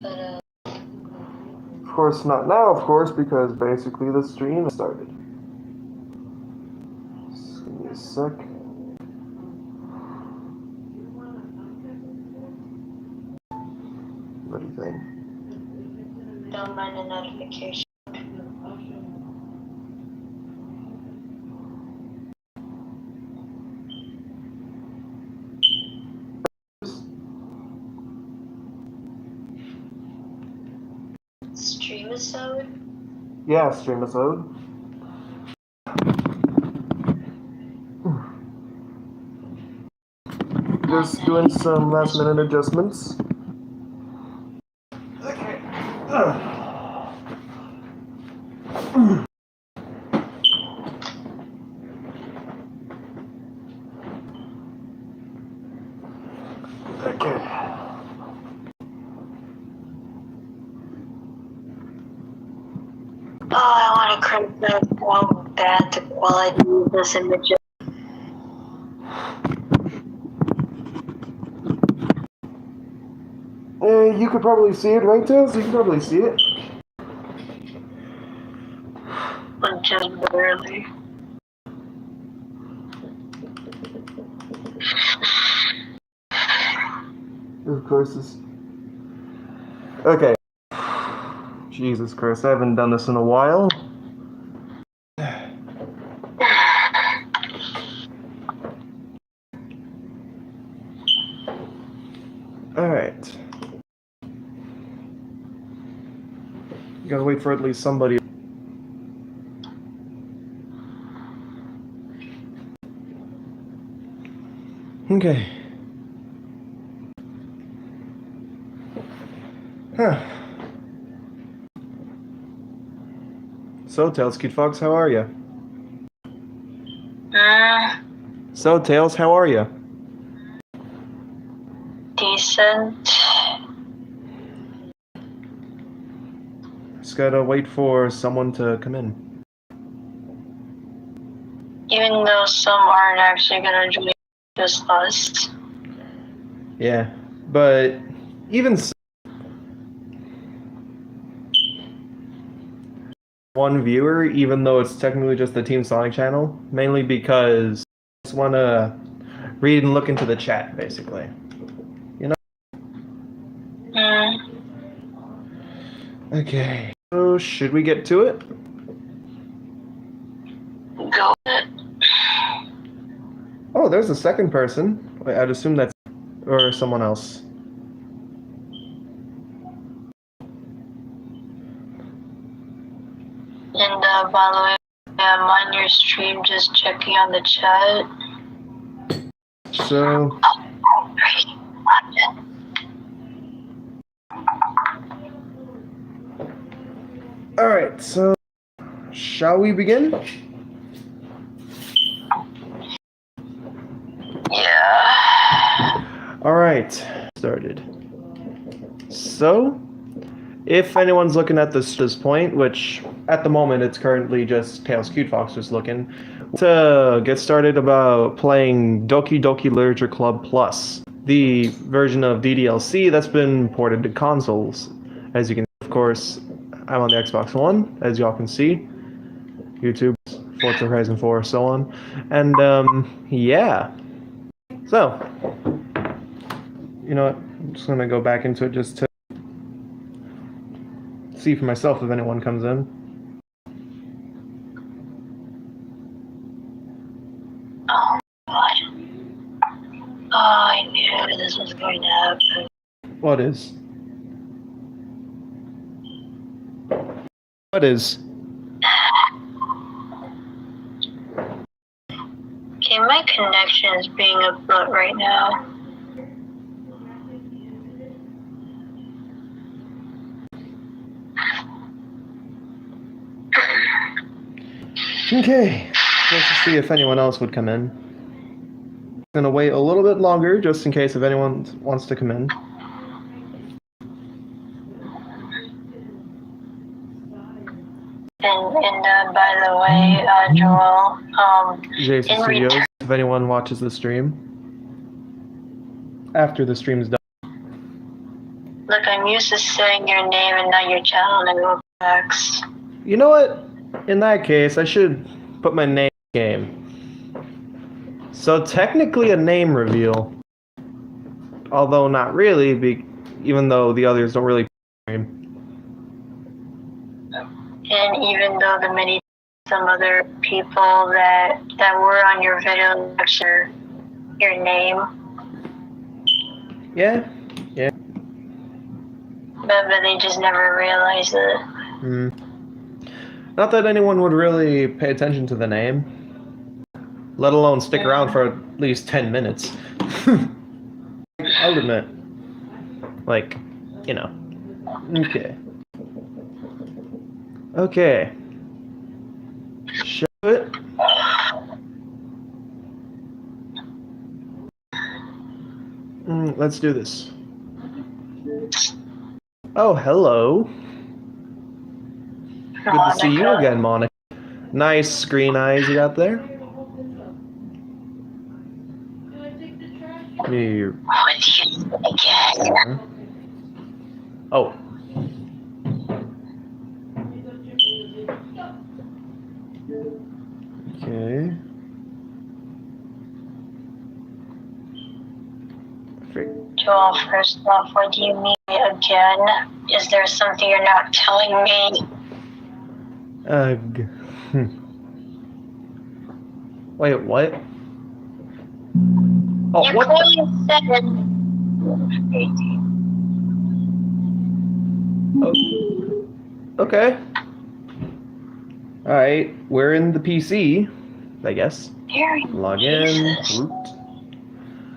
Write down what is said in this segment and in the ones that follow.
Of course, not now, of course, because basically the stream started. Just give me a sec. What do you think? Don't mind the notification. Streamisode? Yeah, Streamisode. Just doing some last minute adjustments. Okay. Okay. Oh, I want to crank that how bad the quality of this image is. You could probably see it, right, Tails? You can probably see it. But just barely. Of course, this. Okay. Jesus Christ, I haven't done this in a while. Alright. You gotta wait for at least somebody. Okay. Huh. So, Tails, Kid Fox, how are you? So, Tails, how are you? Decent. Just gotta wait for someone to come in. Even though some aren't actually gonna join, just us. Yeah, but even so, one viewer, even though it's technically just the Team Sonic channel, mainly because I just want to read and look into the chat, basically. You know? Okay. So, should we get to it? Go it. Oh, there's a second person. Wait, I'd assume that's... or someone else. And by the way, I'm on your stream just checking on the chat. So... Alright, so... shall we begin? Yeah. Alright, started. So... if anyone's looking at this point, which at the moment it's currently just Tails Cute Fox just looking, to get started about playing Doki Doki Literature Club Plus, the version of DDLC that's been ported to consoles. As you can see, of course, I'm on the Xbox One, as y'all can see, YouTube, Forza Horizon 4, so on, and yeah. So, you know what, I'm just gonna go back into it just to see for myself if anyone comes in. Oh God. Oh, I knew this was going to happen. What is? What is? Okay, my connection is being a butt right now. Okay, let's see if anyone else would come in. I'm gonna wait a little bit longer just in case if anyone wants to come in. And by the way, Joel, Jason Studios, if anyone watches the stream after the stream is done. Look, I'm used to saying your name and not your channel name, Max. You know what? In that case, I should put my name in the game. So technically a name reveal. Although not really, even though the others don't really name. And even though some other people that were on your video lecture, your name. Yeah. But they just never realized it. Not that anyone would really pay attention to the name, let alone stick around for at least 10 minutes. I'll admit. Like, you know. Okay. Show it. Let's do this. Oh, hello. Good to see you again, Monica. Nice screen eyes you got there. What do you again? Oh. Okay. Joel, first off, what do you mean again? Is there something you're not telling me? Wait, what? Oh, you what? clearly said. Oh. Okay. Alright, we're in the PC, I guess. Log in. Root.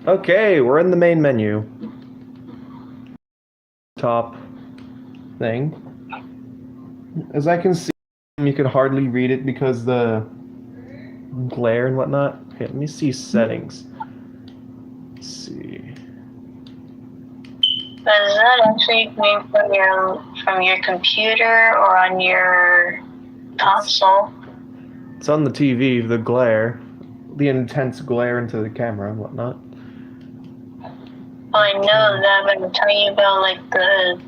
Okay, we're in the main menu. Top thing. As I can see, you could hardly read it because the glare and whatnot. Okay, let me see settings. Let's see. Does that actually come from your computer or on your console? It's on the TV, the glare. The intense glare into the camera and whatnot. Well, I know that, but I'm telling you about like the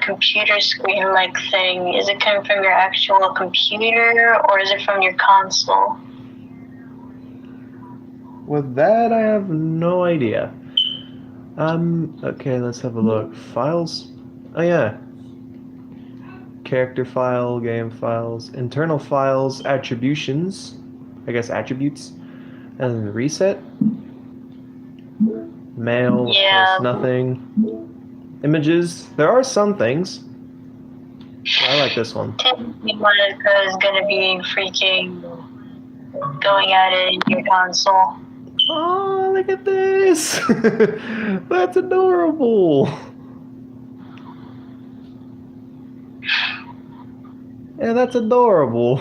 computer screen like thing. Is it coming from your actual computer or is it from your console? With that, I have no idea. Okay, let's have a look. Files? Oh yeah. Character file, game files, internal files, attributions. I guess attributes. And reset. Mail, Yeah. nothing. Images. There are some things. I like this one. Monica is gonna be freaking going at it in your console. Oh, look at this! That's adorable! Yeah, that's adorable.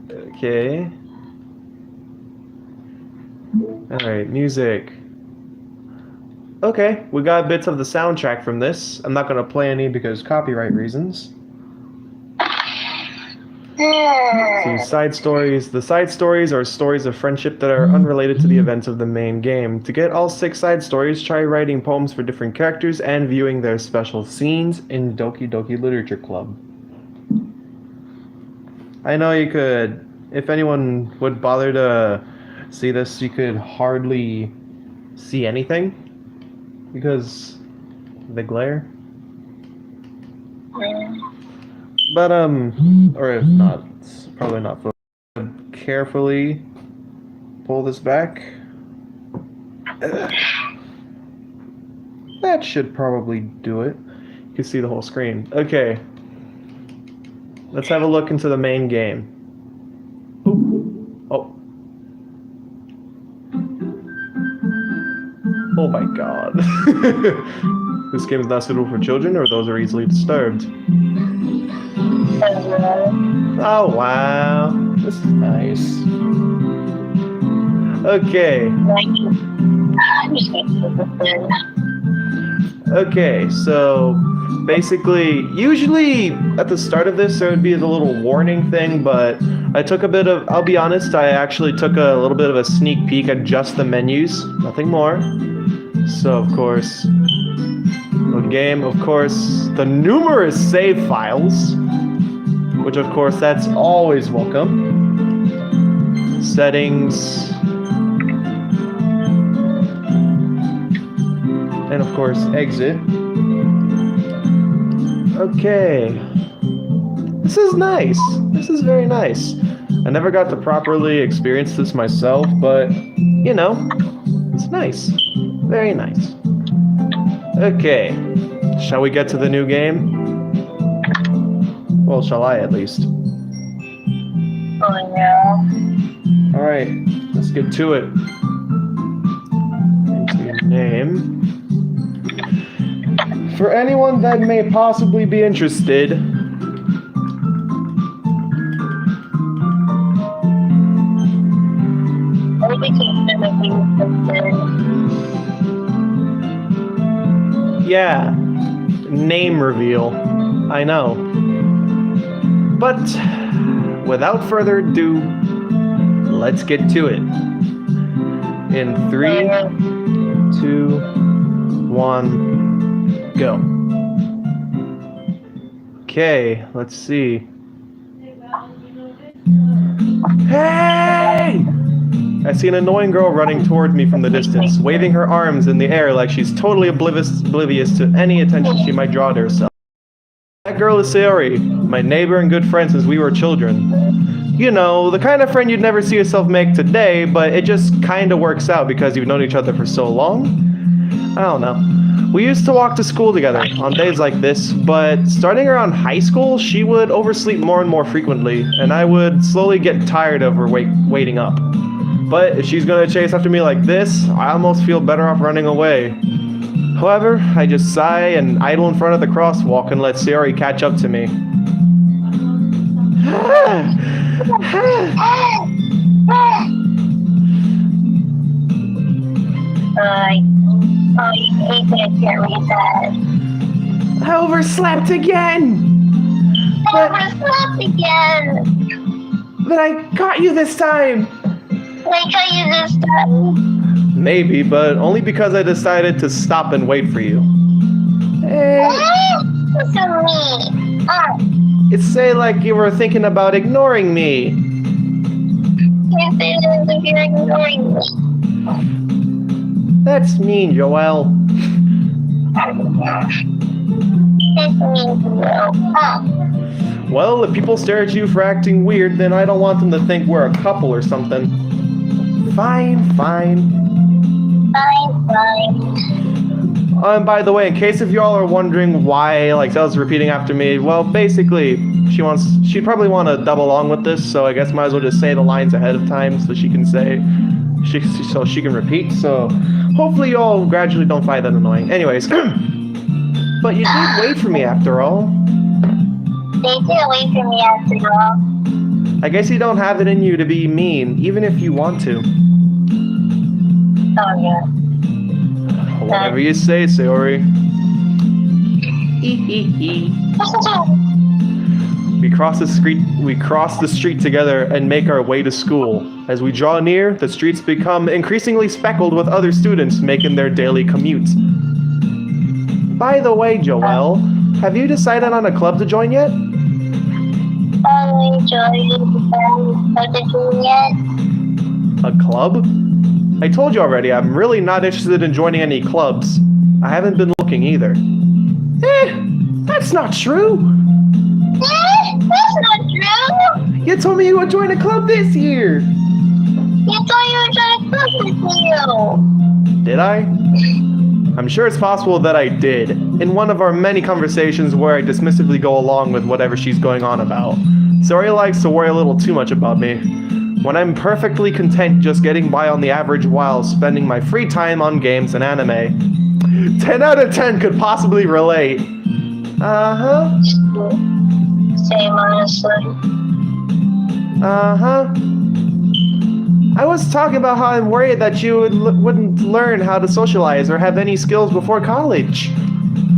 Okay. Alright, music. Okay, we got bits of the soundtrack from this. I'm not gonna play any because copyright reasons. See, side stories. The side stories are stories of friendship that are unrelated to the events of the main game. To get all 6 side stories, try writing poems for different characters and viewing their special scenes in Doki Doki Literature Club. I know you could, if anyone would bother to see this, you could hardly see anything because the glare. But, or if not, it's probably not. Carefully pull this back. That should probably do it. You can see the whole screen. Okay. Let's have a look into the main game. Ooh. Oh. Oh my god. This game is not suitable for children or those who are easily disturbed. Oh wow, this is nice. Okay. Okay, so basically, usually at the start of this there would be the little warning thing, but I took a bit of, I'll be honest, I actually took a little bit of a sneak peek at just the menus, nothing more. So, of course, the game, of course, the numerous save files, which, of course, that's always welcome. Settings. And, of course, exit. Okay. This is nice. This is very nice. I never got to properly experience this myself, but, you know, it's nice. Very nice. Okay. Shall we get to the new game? Well, shall I at least? Oh, yeah. Alright, let's get to it. Into your name. For anyone that may possibly be interested, yeah, name reveal. I know. But without further ado, let's get to it. In 3, 2, 1, go. Okay, let's see. Hey! I see an annoying girl running toward me from the distance, waving her arms in the air like she's totally oblivious to any attention she might draw to herself. That girl is Sayori, my neighbor and good friend since we were children. You know, the kind of friend you'd never see yourself make today, but it just kinda works out because you've known each other for so long. I don't know. We used to walk to school together on days like this, but starting around high school, she would oversleep more and more frequently, and I would slowly get tired of her waiting up. But if she's gonna chase after me like this, I almost feel better off running away. However, I just sigh and idle in front of the crosswalk and let Sayori catch up to me. I hate that you can't read that. I overslept again! Overslept again! But I caught you this time! I got you this time. Maybe, but only because I decided to stop and wait for you. Listen to me. It's say like you were thinking about ignoring me. You say that if you're ignoring me. That's mean, Joelle. That's mean, Joelle. Well, if people stare at you for acting weird, then I don't want them to think we're a couple or something. Fine. Fine. And by the way, in case if y'all are wondering why, like, Zelda's repeating after me, well, basically, she'd probably want to double along with this, so I guess might as well just say the lines ahead of time so she can so she can repeat. So hopefully y'all gradually don't find that annoying. Anyways, but you did wait for me after all. They did wait for me after all. I guess you don't have it in you to be mean, even if you want to. Oh, yeah. Whatever you say, Sayori. We cross the street together and make our way to school. As we draw near, the streets become increasingly speckled with other students making their daily commute. By the way, Joelle, have you decided on a club to join yet? A club? I told you already, I'm really not interested in joining any clubs. I haven't been looking either. That's not true! That's not true! You told me you would join a club this year! You thought you were trying to club with you! Did I? I'm sure it's possible that I did, in one of our many conversations where I dismissively go along with whatever she's going on about. Sayori likes to worry a little too much about me, when I'm perfectly content just getting by on the average while spending my free time on games and anime. 10 out of 10 could possibly relate. Uh-huh. Same, honestly. Uh-huh. I was talking about how I'm worried that you wouldn't learn how to socialize or have any skills before college.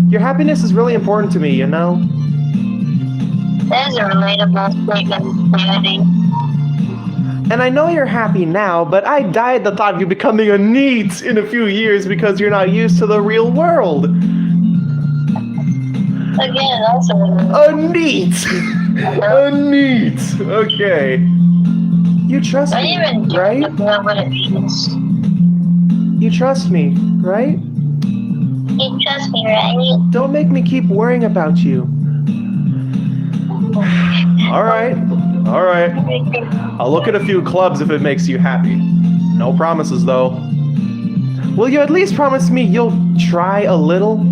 Your happiness is really important to me, you know? That is a relatable statement, Daddy. And I know you're happy now, but I die at the thought of you becoming a NEET in a few years because you're not used to the real world. Again, also. A NEET! A NEET! Okay. You trust me, right? Know what it means. You trust me, right? You trust me, right? Don't make me keep worrying about you. Alright. I'll look at a few clubs if it makes you happy. No promises, though. Will you at least promise me you'll try a little?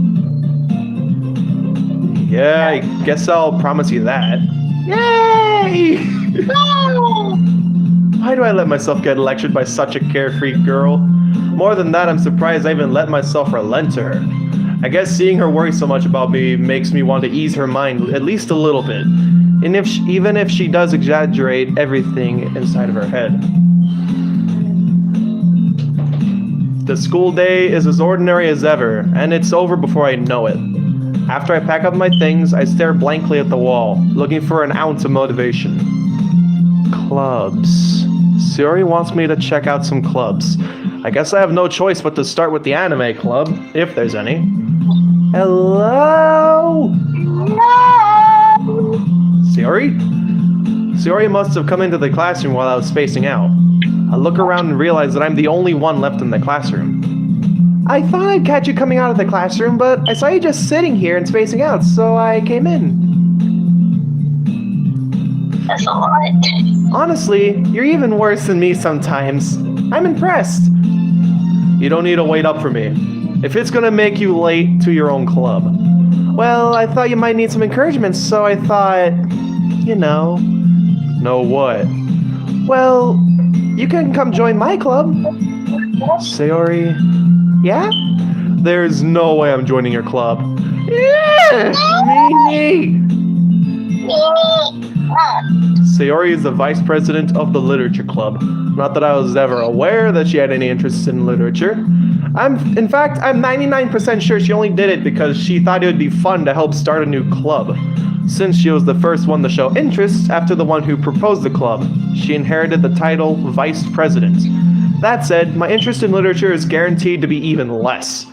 Yeah, I guess I'll promise you that. Yay! Why do I let myself get lectured by such a carefree girl? More than that, I'm surprised I even let myself relent to her. I guess seeing her worry so much about me makes me want to ease her mind at least a little bit. And even if she does exaggerate everything inside of her head. The school day is as ordinary as ever, and it's over before I know it. After I pack up my things, I stare blankly at the wall, looking for an ounce of motivation. Clubs. Sayori wants me to check out some clubs. I guess I have no choice but to start with the anime club, if there's any. Hello? Sayori? Sayori must have come into the classroom while I was spacing out. I look around and realize that I'm the only one left in the classroom. I thought I'd catch you coming out of the classroom, but I saw you just sitting here and spacing out, so I came in. That's a lot. Honestly, you're even worse than me sometimes. I'm impressed. You don't need to wait up for me. If it's gonna make you late to your own club. Well, I thought you might need some encouragement, so I thought, you know. Know what? Well, you can come join my club. Sayori, yeah? There's no way I'm joining your club. Yeah! Me! Sayori is the vice president of the literature club. Not that I was ever aware that she had any interest in literature. In fact, I'm 99% sure she only did it because she thought it would be fun to help start a new club. Since she was the first one to show interest after the one who proposed the club, she inherited the title vice president. That said, my interest in literature is guaranteed to be even less.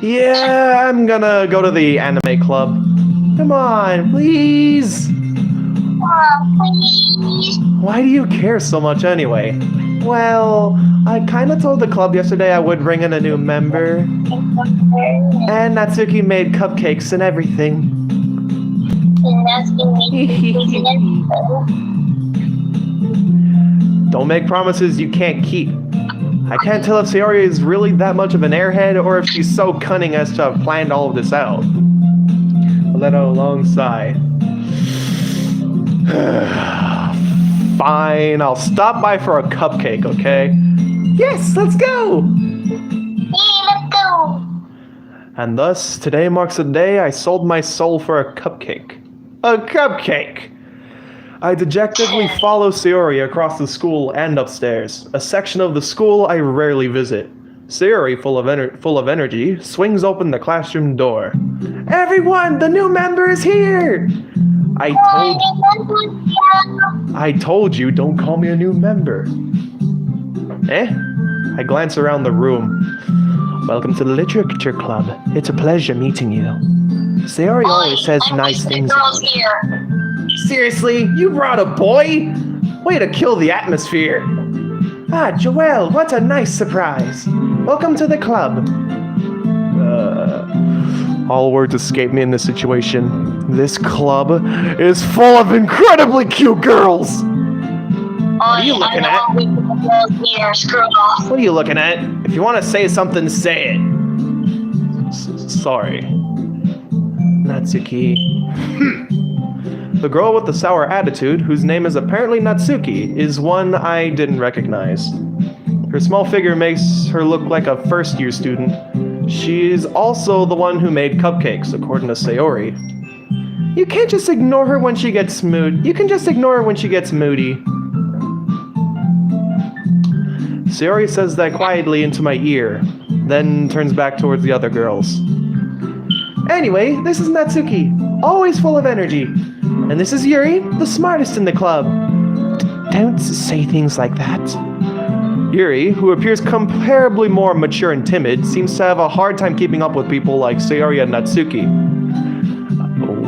Yeah, I'm gonna go to the anime club. Come on, please. Please. Why do you care so much anyway? Well, I kinda told the club yesterday I would bring in a new member. And Natsuki made cupcakes and everything. Don't make promises you can't keep. I can't tell if Sayori is really that much of an airhead or if she's so cunning as to have planned all of this out. I'll let out a long sigh. Fine, I'll stop by for a cupcake, okay? Yes, let's go! Yeah, let's go! And thus, today marks the day I sold my soul for a cupcake. A cupcake! I dejectedly follow Sayori across the school and upstairs, a section of the school I rarely visit. Sayori, full of energy, swings open the classroom door. Everyone, the new member is here! I told you, don't call me a new member. I glance around the room. Welcome to the literature club. It's a pleasure meeting you. Sayori always says nice things. Here. Seriously, you brought a boy? Way to kill the atmosphere. Ah, Joelle, what a nice surprise. Welcome to the club. All words escape me in this situation. This club is full of incredibly cute girls. What are you looking at? What are you looking at? If you want to say something, say it. Sorry. Natsuki. The girl with the sour attitude, whose name is apparently Natsuki, is one I didn't recognize. Her small figure makes her look like a first-year student. She's also the one who made cupcakes, according to Sayori. You can't just ignore her when she gets moody. You can just ignore her when she gets moody. Sayori says that quietly into my ear, then turns back towards the other girls. Anyway, this is Natsuki, always full of energy. And this is Yuri, the smartest in the club. Don't say things like that. Yuri, who appears comparably more mature and timid, seems to have a hard time keeping up with people like Sayori and Natsuki.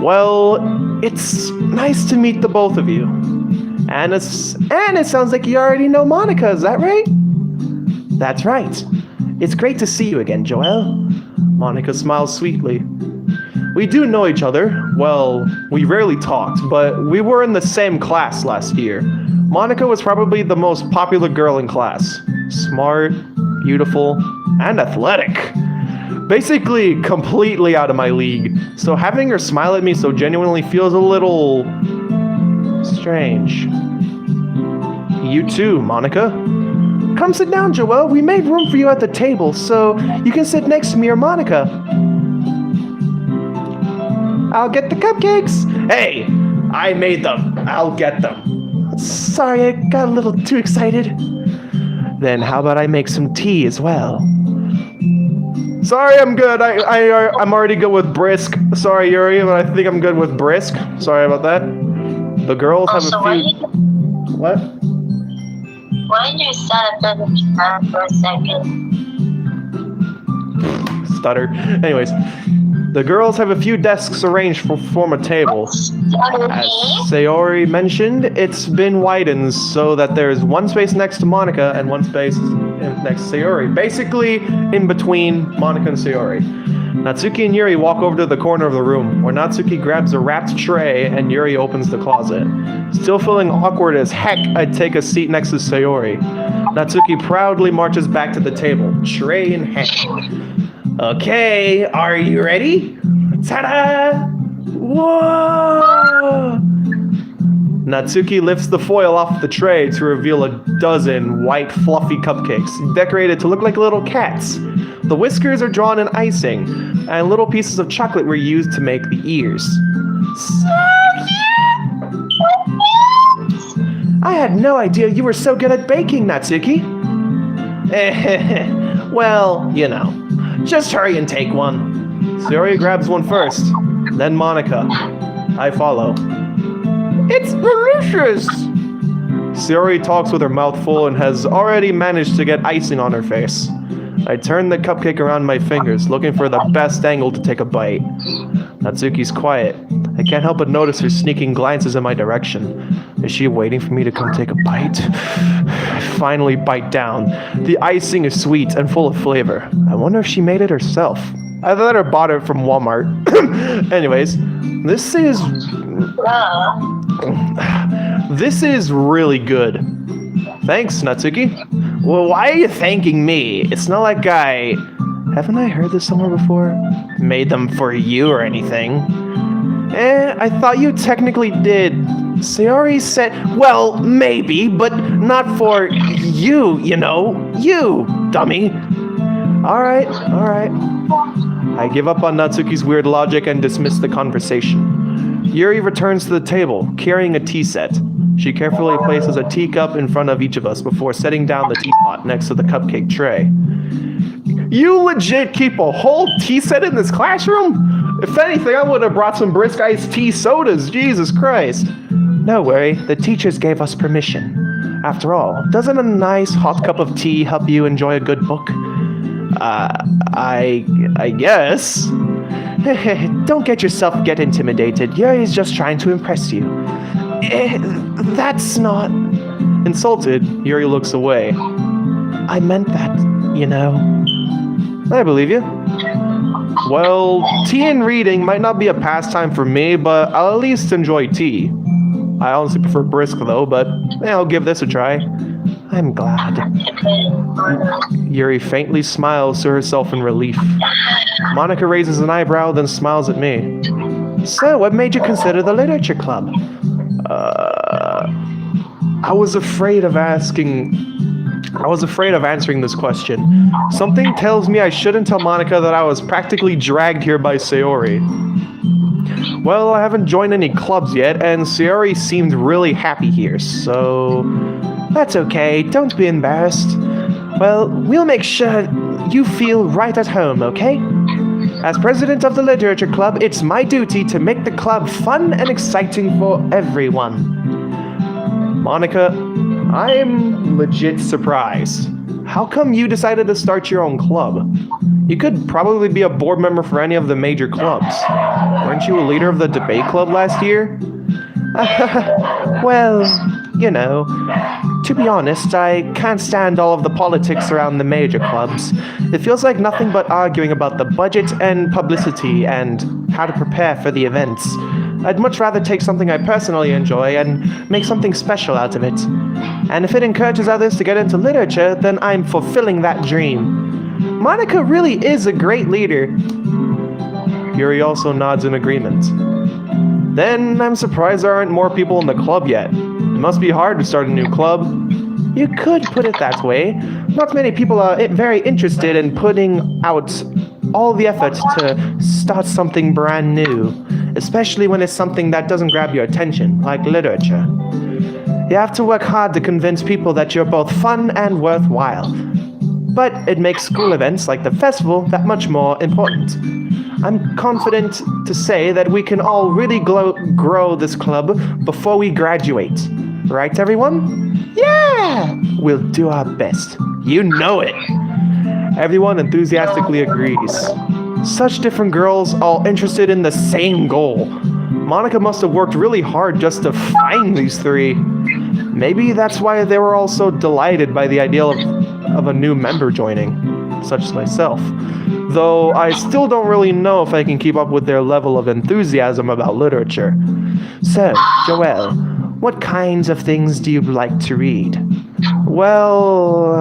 Well, it's nice to meet the both of you. And it sounds like you already know Monica, is that right? That's right. It's great to see you again, Joelle. Monica smiles sweetly. We do know each other. Well, we rarely talked, but we were in the same class last year. Monica was probably the most popular girl in class. Smart, beautiful, and athletic. Basically, completely out of my league. So having her smile at me so genuinely feels a little strange. You too, Monica. Come sit down, Joelle. We made room for you at the table, so you can sit next to me or Monica. I'll get the cupcakes. Hey, I made them. I'll get them. Sorry, I got a little too excited. Then how about I make some tea as well? Sorry, I'm good. I'm already good with brisk. Sorry, Yuri, but I think I'm good with brisk. Sorry about that. The girls have a few... What? Why did you stand up in the front for a second? Stutter. Anyways, the girls have a few desks arranged to form a table. As Sayori mentioned, it's been widened so that there's one space next to Monica and one space next to Sayori. Basically, in between Monica and Sayori. Natsuki and Yuri walk over to the corner of the room, where Natsuki grabs a wrapped tray and Yuri opens the closet. Still feeling awkward as heck, I take a seat next to Sayori. Natsuki proudly marches back to the table, tray in hand. Okay, are you ready? Ta-da! Whoa! Natsuki lifts the foil off the tray to reveal a dozen white, fluffy cupcakes, decorated to look like little cats. The whiskers are drawn in icing, and little pieces of chocolate were used to make the ears. So cute! I had no idea you were so good at baking, Natsuki. Well, you know. Just hurry and take one. Sayori grabs one first, then Monica. I follow. It's delicious! Sayori talks with her mouth full and has already managed to get icing on her face. I turn the cupcake around my fingers, looking for the best angle to take a bite. Natsuki's quiet. I can't help but notice her sneaking glances in my direction. Is she waiting for me to come take a bite? I finally bite down. The icing is sweet and full of flavor. I wonder if she made it herself. I thought I bought it from Walmart. Anyways, this is really good. Thanks, Natsuki. Well, why are you thanking me? It's not like haven't I heard this somewhere before? Made them for you or anything. I thought you technically did. Sayori said, well, maybe, but not for you, you know. You, dummy. Alright. I give up on Natsuki's weird logic and dismiss the conversation. Yuri returns to the table, carrying a tea set. She carefully places a teacup in front of each of us before setting down the teapot next to the cupcake tray. You legit keep a whole tea set in this classroom? If anything, I would have brought some brisk iced tea sodas, Jesus Christ. No worry, the teachers gave us permission. After all, doesn't a nice hot cup of tea help you enjoy a good book? I guess. Don't get intimidated. Yuri's just trying to impress you. That's not... Insulted, Yuri looks away. I meant that, you know. I believe you. Well, tea and reading might not be a pastime for me, but I'll at least enjoy tea. I honestly prefer brisk though, but I'll give this a try. I'm glad. Yuri faintly smiles to herself in relief. Monica raises an eyebrow, then smiles at me. So, what made you consider the literature club? I was afraid of answering this question. Something tells me I shouldn't tell Monica that I was practically dragged here by Sayori. Well, I haven't joined any clubs yet, and Sayori seemed really happy here, so... That's okay, don't be embarrassed. Well, we'll make sure you feel right at home, okay? As president of the Literature Club, it's my duty to make the club fun and exciting for everyone. Monica, I'm legit surprised. How come you decided to start your own club? You could probably be a board member for any of the major clubs. Weren't you a leader of the debate club last year? Well, you know, to be honest, I can't stand all of the politics around the major clubs. It feels like nothing but arguing about the budget and publicity and how to prepare for the events. I'd much rather take something I personally enjoy and make something special out of it. And if it encourages others to get into literature, then I'm fulfilling that dream. Monica really is a great leader. Yuri also nods in agreement. Then I'm surprised there aren't more people in the club yet. It must be hard to start a new club. You could put it that way. Not many people are very interested in putting out all the effort to start something brand new, especially when it's something that doesn't grab your attention, like literature. You have to work hard to convince people that you're both fun and worthwhile. But it makes school events like the festival that much more important. I'm confident to say that we can all really grow this club before we graduate. Right, everyone? Yeah! We'll do our best. You know it! Everyone enthusiastically agrees. Such different girls, all interested in the same goal. Monica must have worked really hard just to find these three. Maybe that's why they were all so delighted by the idea of a new member joining, such as myself. Though I still don't really know if I can keep up with their level of enthusiasm about literature. So, Joelle, what kinds of things do you like to read? Well,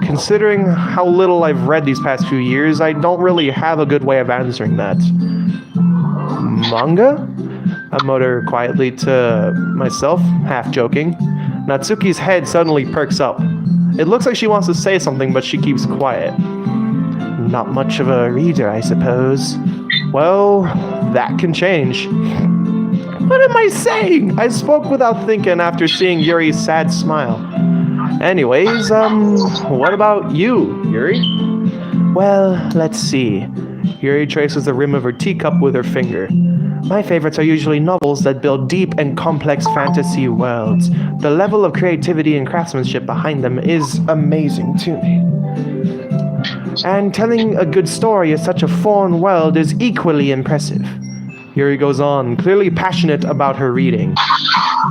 considering how little I've read these past few years, I don't really have a good way of answering that. Manga? I mutter quietly to myself, half joking. Natsuki's head suddenly perks up. It looks like she wants to say something, but she keeps quiet. Not much of a reader, I suppose. Well, that can change. What am I saying? I spoke without thinking after seeing Yuri's sad smile. Anyways, what about you, Yuri? Well, let's see. Yuri traces the rim of her teacup with her finger. My favorites are usually novels that build deep and complex fantasy worlds. The level of creativity and craftsmanship behind them is amazing to me. And telling a good story in such a foreign world is equally impressive. Yuri goes on, clearly passionate about her reading.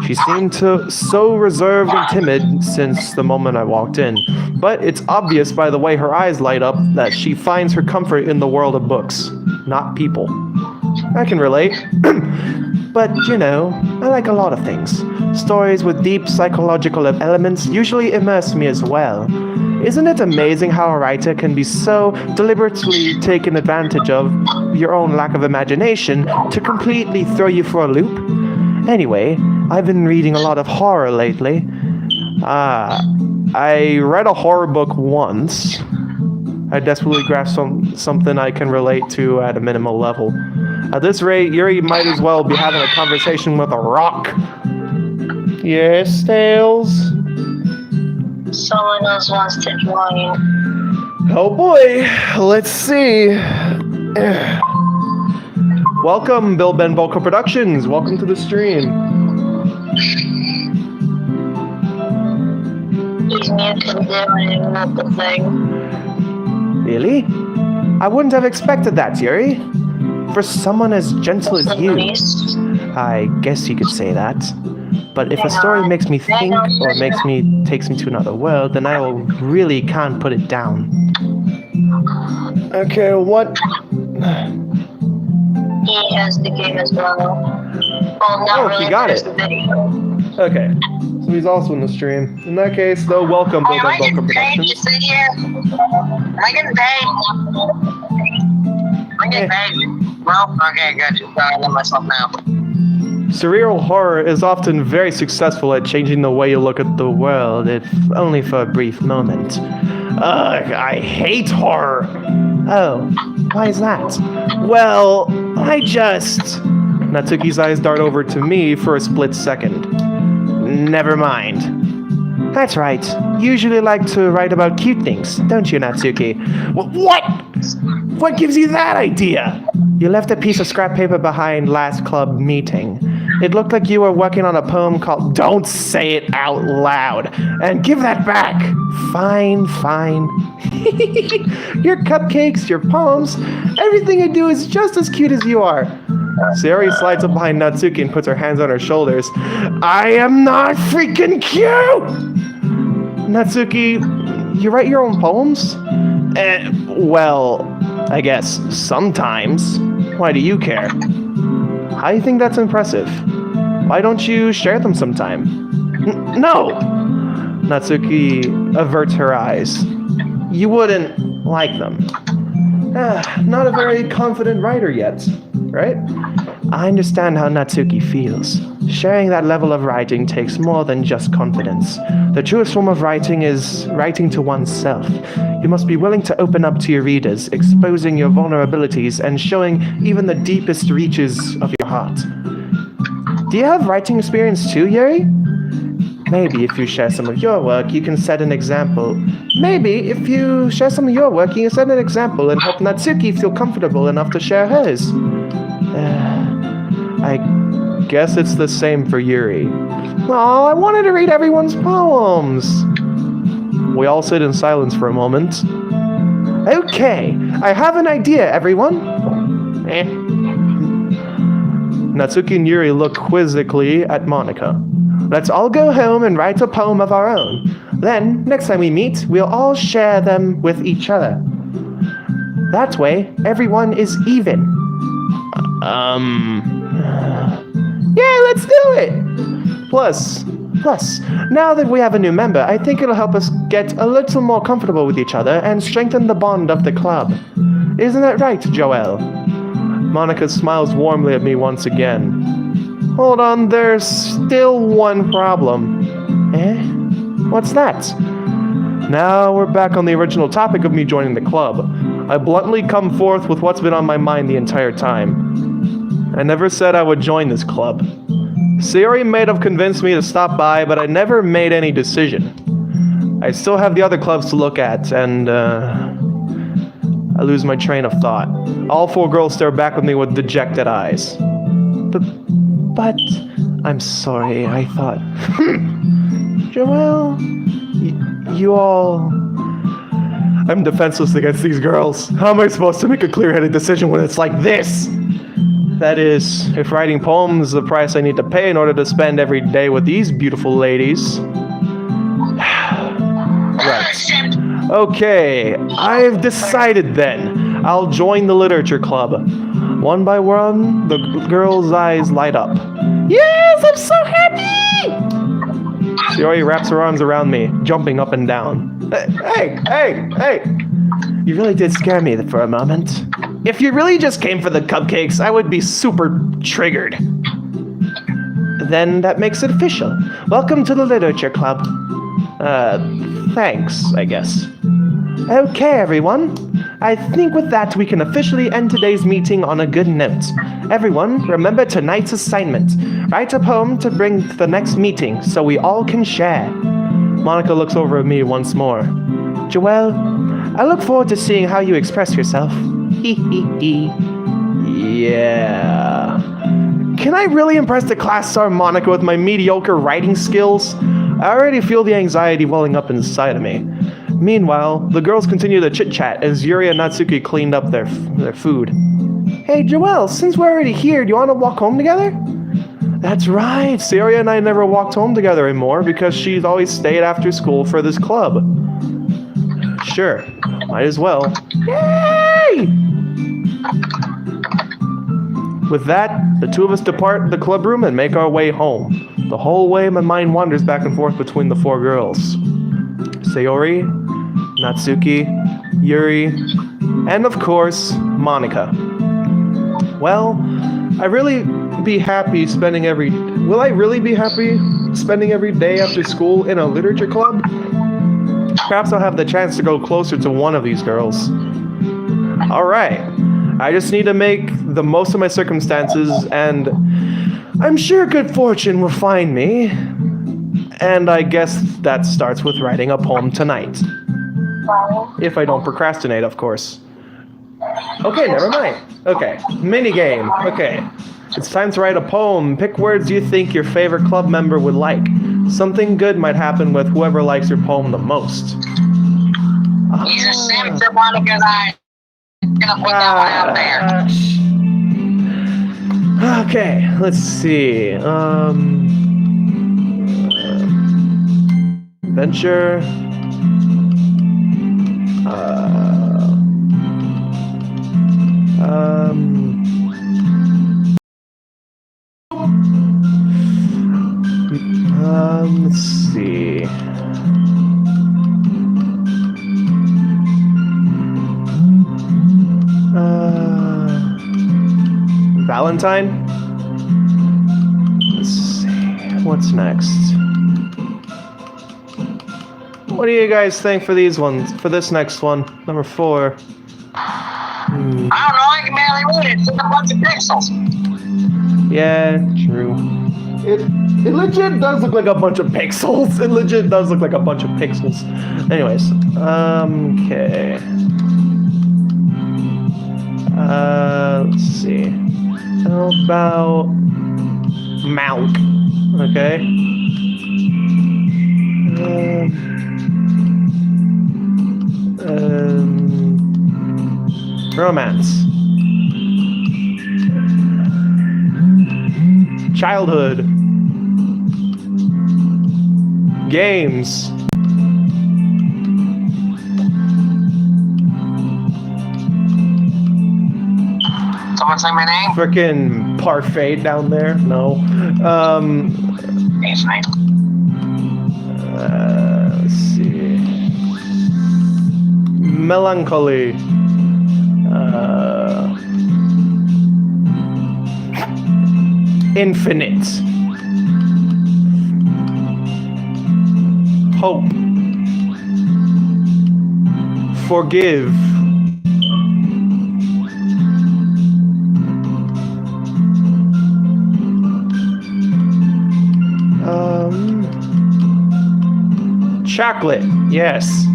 She seemed so reserved and timid since the moment I walked in, but it's obvious by the way her eyes light up that she finds her comfort in the world of books, not people. I can relate. But, you know, I like a lot of things. Stories with deep psychological elements usually immerse me as well. Isn't it amazing how a writer can be so deliberately taken advantage of your own lack of imagination to completely throw you for a loop? Anyway, I've been reading a lot of horror lately. I read a horror book once. I desperately grasped something I can relate to at a minimal level. At this rate, Yuri might as well be having a conversation with a rock. Yes, Tails? Someone else wants to join. Oh boy, let's see. Welcome, Bill Ben Vocal Productions. Welcome to the stream. He's muted doing the thing. Really? I wouldn't have expected that, Yuri. For someone as gentle as you. I guess you could say that. But if a story makes me think or takes me to another world, then I really can't put it down. Okay, what? He has the game as well. Well, not really, he got it. The video. Okay, so he's also in the stream. In that case, though, welcome, Bill Ben Vocal Productions. Am I getting paid? I'm getting paid. Well, okay, good. I know myself now. Surreal horror is often very successful at changing the way you look at the world, if only for a brief moment. Ugh, I hate horror. Oh, why is that? Well, Natsuki's eyes dart over to me for a split second. Never mind. That's right. You usually like to write about cute things, don't you, Natsuki? What? What gives you that idea? You left a piece of scrap paper behind last club meeting. It looked like you were working on a poem called... Don't say it out loud! And give that back! Fine. Your cupcakes, your poems, everything you do is just as cute as you are. Sayori slides up behind Natsuki and puts her hands on her shoulders. I am not freaking cute! Natsuki, you write your own poems? Well, I guess sometimes. Why do you care? I think that's impressive. Why don't you share them sometime? No! Natsuki averts her eyes. You wouldn't like them. Not a very confident writer yet, right? I understand how Natsuki feels. Sharing that level of writing takes more than just confidence. The truest form of writing is writing to oneself. You must be willing to open up to your readers, exposing your vulnerabilities and showing even the deepest reaches of your heart. Do you have writing experience too, Yuri? Maybe if you share some of your work, you can set an example. Maybe if you share some of your work, you can set an example and help Natsuki feel comfortable enough to share hers. I guess it's the same for Yuri. Oh, I wanted to read everyone's poems. We all sit in silence for a moment. Okay, I have an idea, everyone. Natsuki and Yuri look quizzically at Monika. Let's all go home and write a poem of our own. Then, next time we meet, we'll all share them with each other. That way, everyone is even. Yeah, let's do it! Plus, now that we have a new member, I think it'll help us get a little more comfortable with each other and strengthen the bond of the club. Isn't that right, Joelle? Monika smiles warmly at me once again. Hold on, there's still one problem. What's that? Now we're back on the original topic of me joining the club. I bluntly come forth with what's been on my mind the entire time. I never said I would join this club. Sayori may have convinced me to stop by, but I never made any decision. I still have the other clubs to look at, and I lose my train of thought. All four girls stare back at me with dejected eyes. But I'm sorry, I thought. Joelle, you all... I'm defenseless against these girls. How am I supposed to make a clear-headed decision when it's like this? That is, if writing poems is the price I need to pay in order to spend every day with these beautiful ladies. Right. Okay, I've decided then. I'll join the literature club. One by one, the girls' eyes light up. Yes, I'm so happy! Sayori wraps her arms around me, jumping up and down. Hey! You really did scare me for a moment. If you really just came for the cupcakes, I would be super triggered. Then that makes it official. Welcome to the literature club. Thanks, I guess. Okay, everyone. I think with that, we can officially end today's meeting on a good note. Everyone, remember tonight's assignment. Write a poem to bring to the next meeting so we all can share. Monika looks over at me once more. Joelle, I look forward to seeing how you express yourself. Yeah. Can I really impress the class star Monika with my mediocre writing skills? I already feel the anxiety welling up inside of me. Meanwhile, the girls continue to chit-chat as Yuri and Natsuki cleaned up their food. Hey, Joelle, since we're already here, do you want to walk home together? That's right, Sayori and I never walked home together anymore because she's always stayed after school for this club. Sure, might as well. Yay! With that, the two of us depart the club room and make our way home. The whole way, my mind wanders back and forth between the four girls. Sayori, Natsuki, Yuri, and of course, Monika. Well, Will I really be happy spending every day after school in a literature club? Perhaps I'll have the chance to go closer to one of these girls. Alright, I just need to make the most of my circumstances, and I'm sure good fortune will find me. And I guess that starts with writing a poem tonight. If I don't procrastinate, of course. Okay, never mind. Okay, minigame. Okay. It's time to write a poem. Pick words you think your favorite club member would like. Something good might happen with whoever likes your poem the most. He's a sim for Monica and I. I'm gonna put that one out there. Okay, let's see. Adventure. Let's see. Valentine? Let's see. What's next? What do you guys think for these ones? For this next one, number 4. I don't know, I can barely read it. It's a bunch of pixels. Yeah, true. It legit does look like a bunch of pixels. It legit does look like a bunch of pixels. Anyways, okay. Let's see. How about Malk? Okay. Romance. Childhood. Games. Someone say my name? Frickin' parfait down there? No. It's fine. Let's see. Melancholy. Infinite. Hope. Forgive. Chocolate. Yes.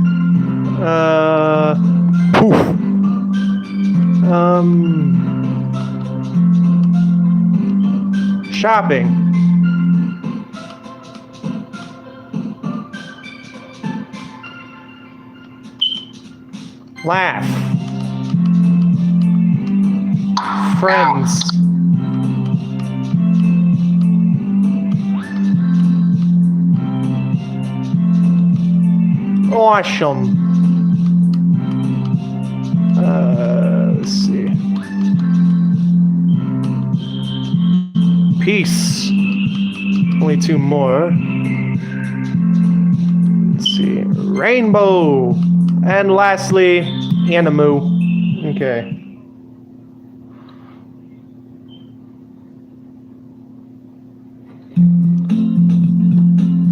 Poof. Shopping. Laugh. Friends. Awesome. Let's see. Peace. Only 2 more. Let's see. Rainbow. And lastly, Animu. Okay.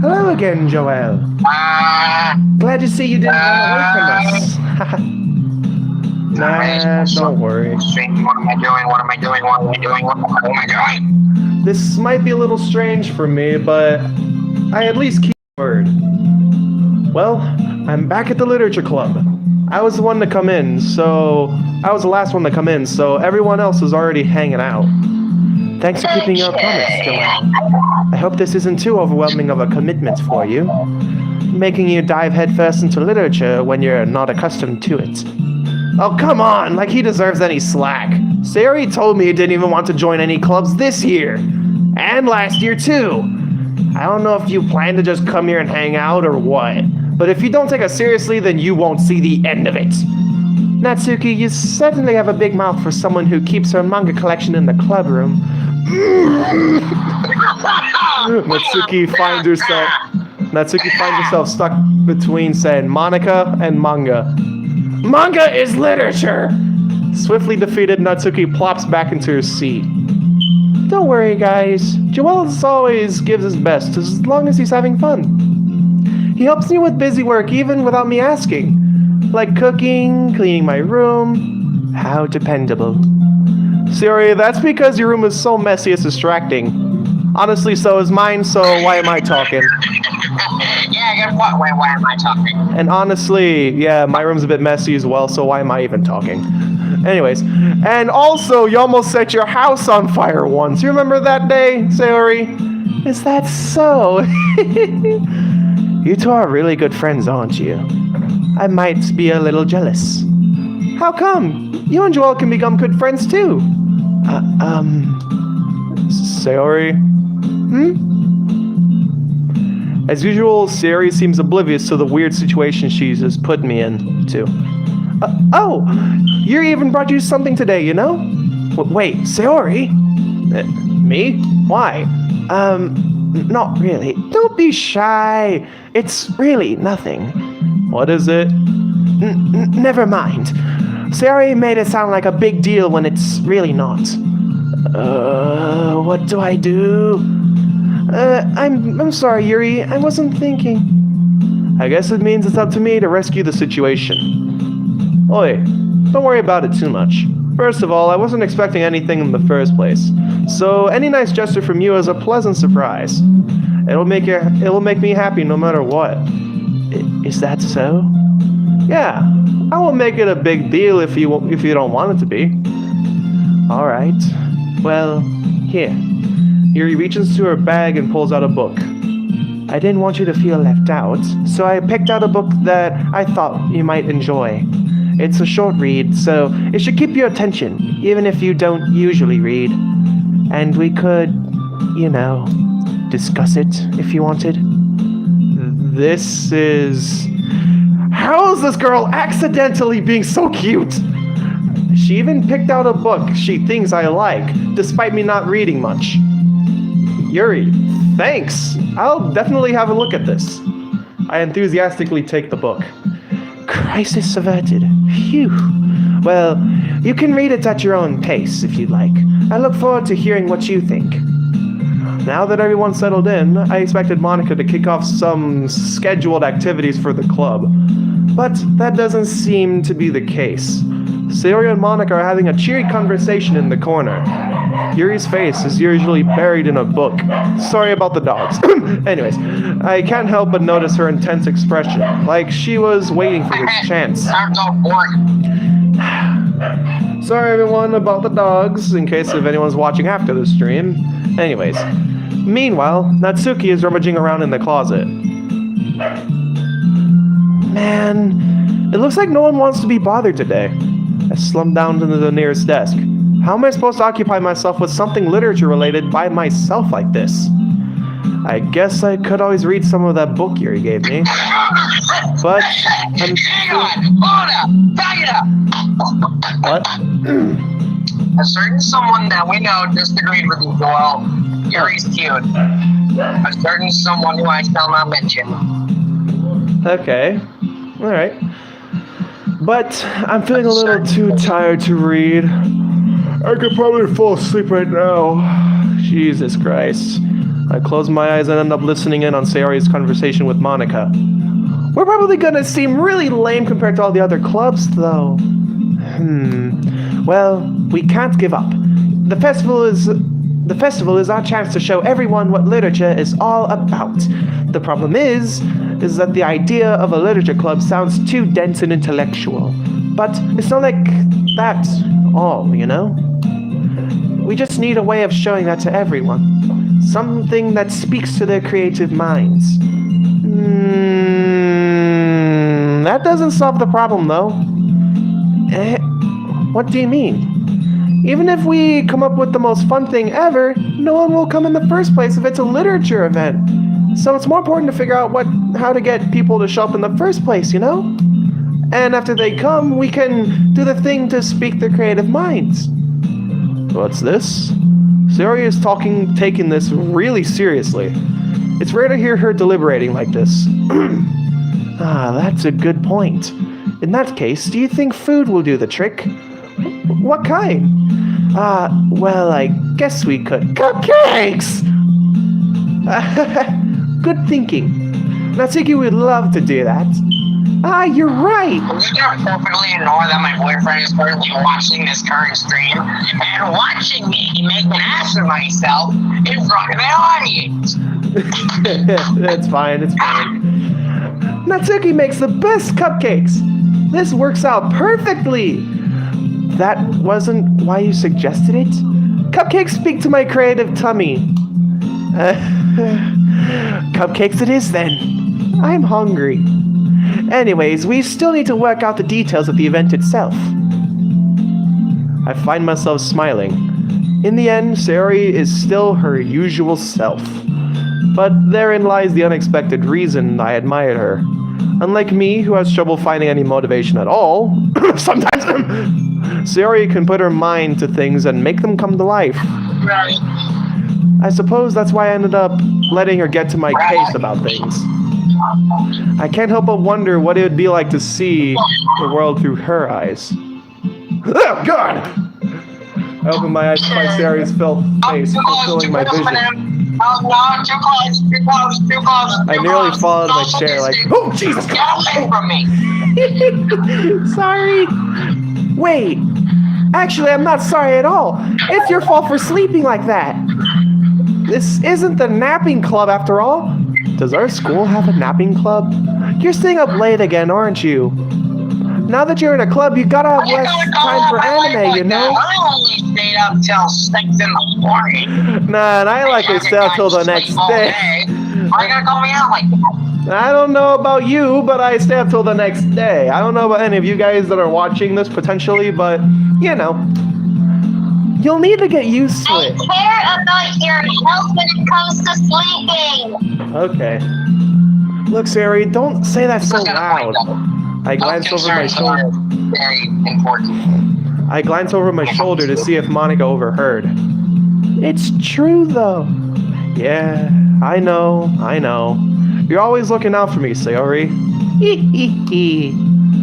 Hello again, Joel. Glad to see you didn't run away from us. Nah, don't worry. What am I doing? What am I doing? What am I doing? What am I doing? This might be a little strange for me, but I at least keep my word. Well, I'm back at the literature club. I was the one to come in, so I was the last one to come in, so everyone else is already hanging out. Thanks for keeping your promise, Joel. I hope this isn't too overwhelming of a commitment for you, making you dive headfirst into literature when you're not accustomed to it. Oh, come on, like he deserves any slack. Sari told me he didn't even want to join any clubs this year. And last year, too. I don't know if you plan to just come here and hang out or what, but if you don't take us seriously, then you won't see the end of it. Natsuki, you certainly have a big mouth for someone who keeps her manga collection in the club room. Natsuki finds herself stuck between saying Monica and manga. Manga is literature! Swiftly defeated, Natsuki plops back into her seat. Don't worry, guys. Joel always gives his best, as long as he's having fun. He helps me with busy work even without me asking. Like cooking, cleaning my room. How dependable. Siri, that's because your room is so messy it's distracting. Honestly, so is mine, so why am I talking? Yeah, good point. Why am I talking? And honestly, yeah, my room's a bit messy as well, so why am I even talking? Anyways, and also you almost set your house on fire once. You remember that day, Sayori? Is that so? You two are really good friends, aren't you? I might be a little jealous. How come? You and Joel can become good friends too. Sayori? As usual, Sayori seems oblivious to the weird situation she's just put me into. Oh, Yuri even brought you something today, you know? Wait, Sayori? Me? Why? Not really. Don't be shy. It's really nothing. What is it? Never mind. Sayori made it sound like a big deal when it's really not. What do I do? I'm sorry, Yuri. I wasn't thinking. I guess it means it's up to me to rescue the situation. Oi, don't worry about it too much. First of all, I wasn't expecting anything in the first place, so any nice gesture from you is a pleasant surprise. It'll make me happy no matter what. Is that so? Yeah, I won't make it a big deal if you don't want it to be. All right. Well, here. Yuri reaches into her bag and pulls out a book. I didn't want you to feel left out, so I picked out a book that I thought you might enjoy. It's a short read, so it should keep your attention, even if you don't usually read. And we could, discuss it if you wanted. This is... How is this girl accidentally being so cute? She even picked out a book she thinks I like, despite me not reading much. Yuri, thanks. I'll definitely have a look at this. I enthusiastically take the book. Crisis averted. Phew. Well, you can read it at your own pace if you'd like. I look forward to hearing what you think. Now that everyone's settled in, I expected Monica to kick off some scheduled activities for the club. But that doesn't seem to be the case. Sayori and Monica are having a cheery conversation in the corner. Yuri's face is usually buried in a book. Sorry about the dogs. Anyways, I can't help but notice her intense expression, like she was waiting for this chance. Sorry everyone about the dogs, in case if anyone's watching after the stream. Anyways, meanwhile, Natsuki is rummaging around in the closet. Man, it looks like no one wants to be bothered today. I slumped down into the nearest desk. How am I supposed to occupy myself with something literature-related by myself like this? I guess I could always read some of that book Yuri gave me. But I'm... What? A certain someone that we know disagreed with you, Joel. Yuri's cute. A certain someone who I shall not mention. Okay. Alright. But I'm feeling a little too tired to read. I could probably fall asleep right now. Jesus Christ. I close my eyes and end up listening in on Sayori's conversation with Monica. We're probably gonna seem really lame compared to all the other clubs, though. Well, we can't give up. The festival is our chance to show everyone what literature is all about. The problem is that the idea of a literature club sounds too dense and intellectual. But it's not like that all, We just need a way of showing that to everyone. Something that speaks to their creative minds. That doesn't solve the problem, though. What do you mean? Even if we come up with the most fun thing ever, no one will come in the first place if it's a literature event. So it's more important to figure out how to get people to show up in the first place, And after they come, we can do the thing to speak their creative minds. What's this? Sayori is taking this really seriously. It's rare to hear her deliberating like this. That's a good point. In that case, do you think food will do the trick? What kind? Well, I guess we could. Cupcakes! Good thinking. Natsuki would love to do that. You're right. You don't perfectly ignore that my boyfriend is currently watching this current stream and watching me make an ass of myself in front of the audience. It's fine. Natsuki makes the best cupcakes. This works out perfectly. that wasn't why you suggested it? Cupcakes speak to my creative tummy. Cupcakes it is then. I'm hungry. Anyways, we still need to work out the details of the event itself. I find myself smiling. In the end, Sayori is still her usual self. But therein lies the unexpected reason I admired her. Unlike me, who has trouble finding any motivation at all, sometimes Sayori can put her mind to things and make them come to life. Right. I suppose that's why I ended up letting her get to my case about things. I can't help but wonder what it would be like to see the world through her eyes. Oh, God! I opened my eyes to find Sayori's face fulfilling my vision. Oh no, too close. I nearly fall out of my chair like, oh, Jesus! Get away from me! Sorry. Wait. Actually, I'm not sorry at all. It's your fault for sleeping like that. This isn't the napping club after all. Does our school have a napping club? You're staying up late again, aren't you? Now that you're in a club, you gotta have less time for anime, you know? I only stayed up till 6 in the morning. Nah, and I like to stay up till the next day. Why you gonna call me out like that? I don't know about you, but I stay up till the next day. I don't know about any of you guys that are watching this potentially, but, you know. You'll need to get used to I it. care about your health when it comes to sleeping. Okay. Look, Sayori, don't say that so loud. I glance over my shoulder. Very important. I glance over my shoulder to see if Monica overheard. It's true, though. Yeah, I know. You're always looking out for me, Sayori.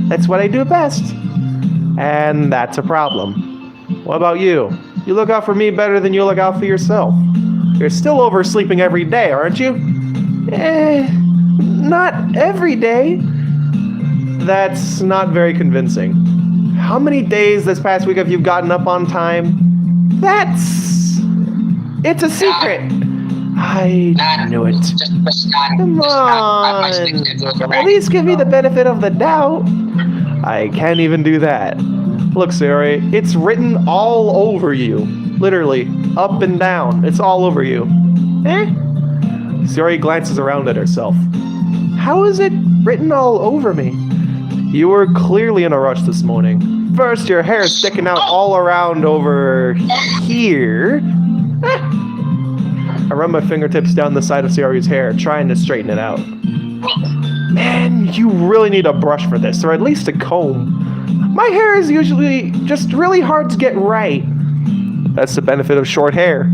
That's what I do best. And that's a problem. What about you? You look out for me better than you look out for yourself. You're still oversleeping every day, aren't you? Not every day. That's not very convincing. How many days this past week have you gotten up on time? It's a secret. I knew it. Come on. At least give me the benefit of the doubt. I can't even do that. Look, Sayori, it's written all over you. Literally, up and down. It's all over you. Sayori glances around at herself. How is it written all over me? You were clearly in a rush this morning. First, your hair is sticking out all around over here. I run my fingertips down the side of Sayori's hair, trying to straighten it out. Man, you really need a brush for this, or at least a comb. My hair is usually just really hard to get right. That's the benefit of short hair.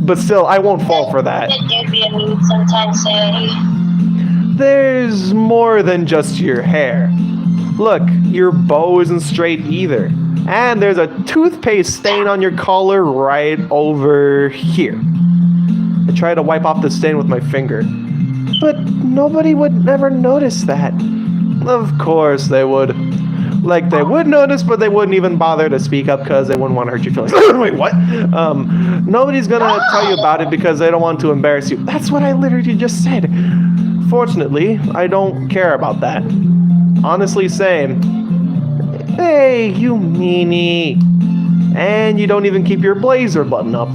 But still, I won't fall for that. It do be a mood sometimes, Sayori. There's more than just your hair. Look, your bow isn't straight either. And there's a toothpaste stain on your collar right over here. I try to wipe off the stain with my finger. But nobody would ever notice that. Of course they would. Like, they would notice, but they wouldn't even bother to speak up because they wouldn't want to hurt your feelings. Wait, what? Nobody's gonna tell you about it because they don't want to embarrass you. That's what I literally just said. Fortunately, I don't care about that. Honestly, same. Hey, you meanie. And you don't even keep your blazer button up.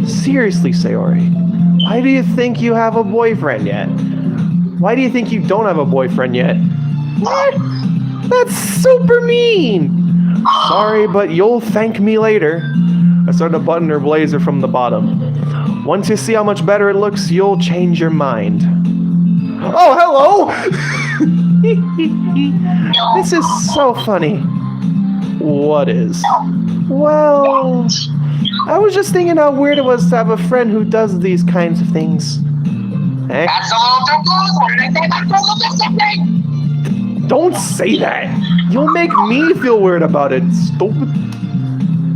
Seriously, Sayori. Why do you think you have a boyfriend yet? Why do you think you don't have a boyfriend yet? What? That's super mean. Sorry, but you'll thank me later. I start to button her blazer from the bottom. Once you see how much better it looks, you'll change your mind. Oh, hello! This is so funny. What is? Well, I was just thinking how weird it was to have a friend who does these kinds of things. Eh? That's a little too close. What did I say? That's a little bit something. Don't say that. You'll make me feel weird about it, stupid.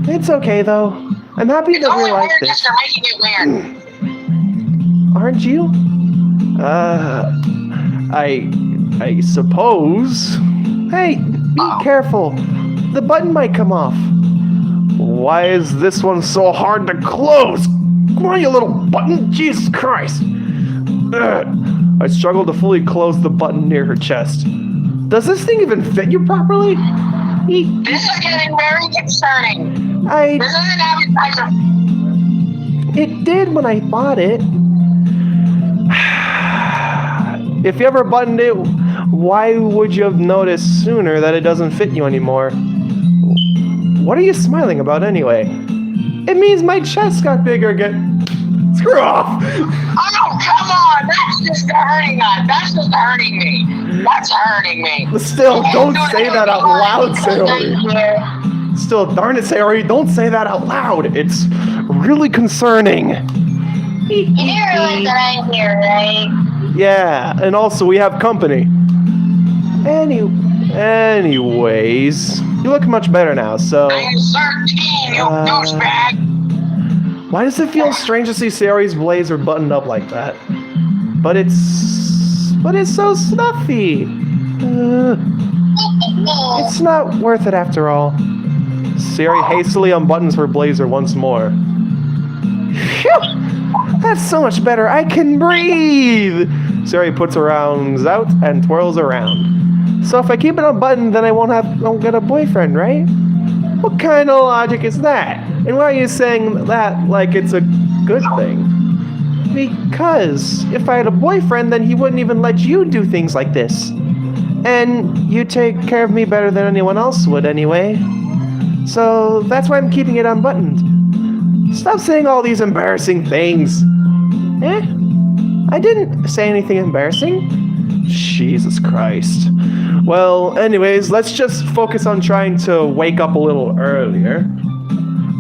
It's okay, though. I'm happy that we're like this. You're making it weird. Aren't you? I suppose. Hey, be careful. The button might come off. Why is this one so hard to close? Come on, you little button. Jesus Christ. I struggle to fully close the button near her chest. Does this thing even fit you properly? This is getting very concerning. This is an appetizer. It did when I bought it. If you ever buttoned it, why would you have noticed sooner that it doesn't fit you anymore? What are you smiling about anyway? It means my chest got bigger again. Screw off! Oh, come on! That's just hurting us. That's just hurting me. That's hurting me. Still, don't say that out loud, Sayori. Still, darn it, Sayori, don't say that out loud. It's really concerning. You do realize that I'm here, right? Yeah, and also we have company. Anyways, you look much better now, so... I'm 13, you douchebag! Why does it feel strange to see Sayori's blazer buttoned up like that? But it's so snuffy. It's not worth it after all. Sayori hastily unbuttons her blazer once more. Phew! That's so much better. I can breathe. Sayori puts her arms out and twirls around. So if I keep it unbuttoned, then I won't get a boyfriend, right? What kind of logic is that? And why are you saying that like it's a good thing? Because if I had a boyfriend, then he wouldn't even let you do things like this. And you take care of me better than anyone else would anyway. So that's why I'm keeping it unbuttoned. Stop saying all these embarrassing things. I didn't say anything embarrassing. Jesus Christ. Well, anyways, let's just focus on trying to wake up a little earlier.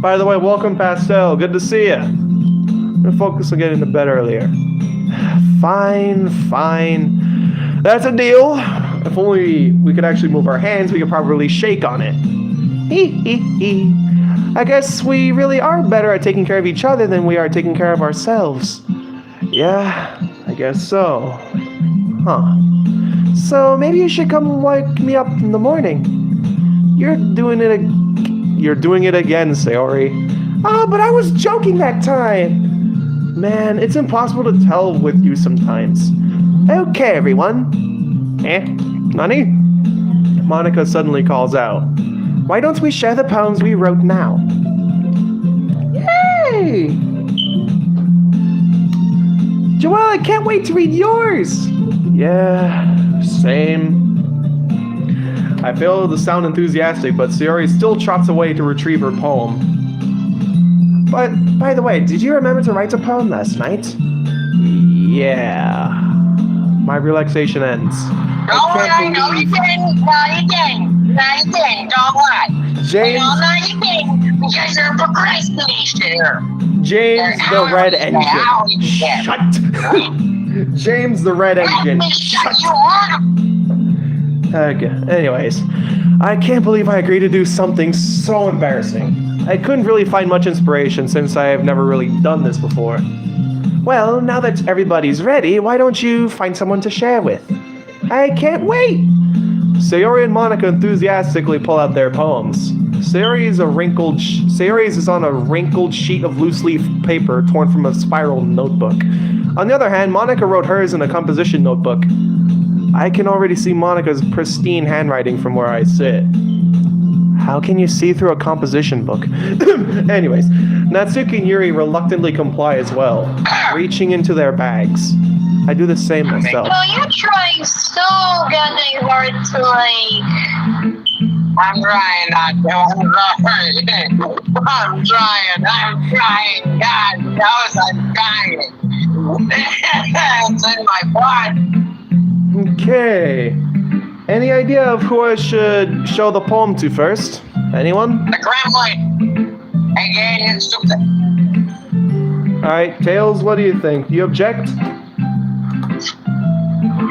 By the way, welcome, Pastel. Good to see you. I'm gonna focus on getting to bed earlier. Fine. That's a deal. If only we could actually move our hands, we could probably shake on it. I guess we really are better at taking care of each other than we are taking care of ourselves. Yeah, I guess so. Huh. So maybe you should come wake me up in the morning. You're doing it again, Sayori. Oh, but I was joking that time. Man, it's impossible to tell with you sometimes. Okay, everyone. Nani? Monica suddenly calls out. Why don't we share the poems we wrote now? Yay! Joelle, I can't wait to read yours! Yeah, same. I feel to sound enthusiastic, but Sayori still trots away to retrieve her poem. But, by the way, did you remember to write a poem last night? Yeah. My relaxation ends. No, you didn't. Don't lie. James. No, you didn't. Because you're a procrastinator. James the Red Engine. Shut. James the Red Engine. Shut. Okay. Anyways, I can't believe I agreed to do something so embarrassing. I couldn't really find much inspiration since I have never really done this before. Well, now that everybody's ready, why don't you find someone to share with? I can't wait! Sayori and Monica enthusiastically pull out their poems. Sayori's is on a wrinkled sheet of loose-leaf paper torn from a spiral notebook. On the other hand, Monica wrote hers in a composition notebook. I can already see Monica's pristine handwriting from where I sit. How can you see through a composition book? Anyways, Natsuki and Yuri reluctantly comply as well, reaching into their bags. I do the same myself. No, you're trying so goddamn hard to, like... I'm trying not to. I'm trying. God knows I'm trying. It's in my blood. Okay. Any idea of who I should show the poem to first? Anyone? The gremlin. Again, it's stupid. Alright, Tails, what do you think? Do you object?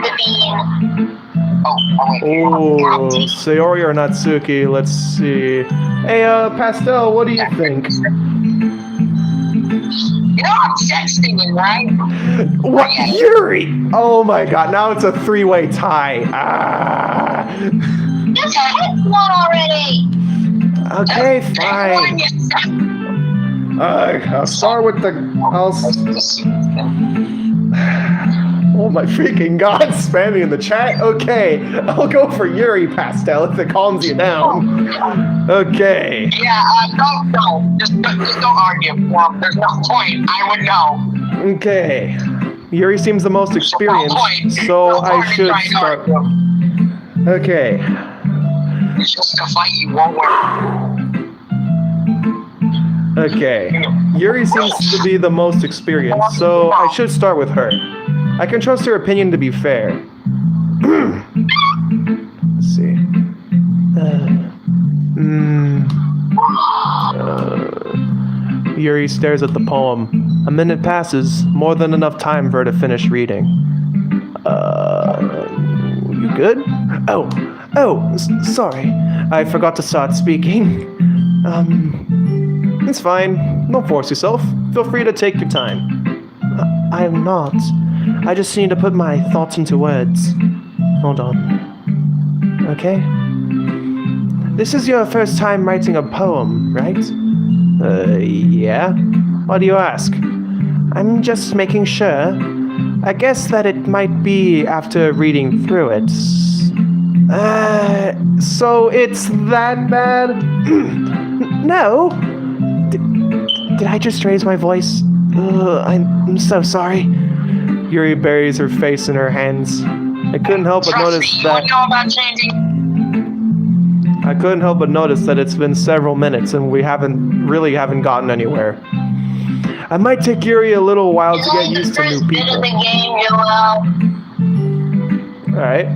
The bean. Oh, wait. Oh, Sayori or Natsuki, let's see. Hey, Pastel, what do you think? You know I'm texting you, right? What? Yuri! Oh my god, now it's a three-way tie. Just hit one already! Okay, fine. I'll start with the... Oh my freaking god, spamming in the chat? Okay, I'll go for Yuri Pastel if it calms you down. Okay. Yeah, don't. Just don't argue. Well, there's no point. I would know. Okay. Yuri seems the most experienced, so I should start. Okay. It's just a fight you won't win. Okay. Yuri seems to be the most experienced, so I should start with her. I can trust her opinion to be fair. Let's see. Yuri stares at the poem. A minute passes, more than enough time for her to finish reading. You good? Sorry. I forgot to start speaking. It's fine. Don't force yourself. Feel free to take your time. I'm not. I just need to put my thoughts into words. Hold on. Okay? This is your first time writing a poem, right? Yeah. Why do you ask? I'm just making sure. I guess that it might be after reading through it. So it's that bad? No. Did I just raise my voice? I'm so sorry. Yuri buries her face in her hands. I couldn't help but notice that. I couldn't help but notice that it's been several minutes and we haven't gotten anywhere. I might take Yuri a little while to get used to new people. Alright.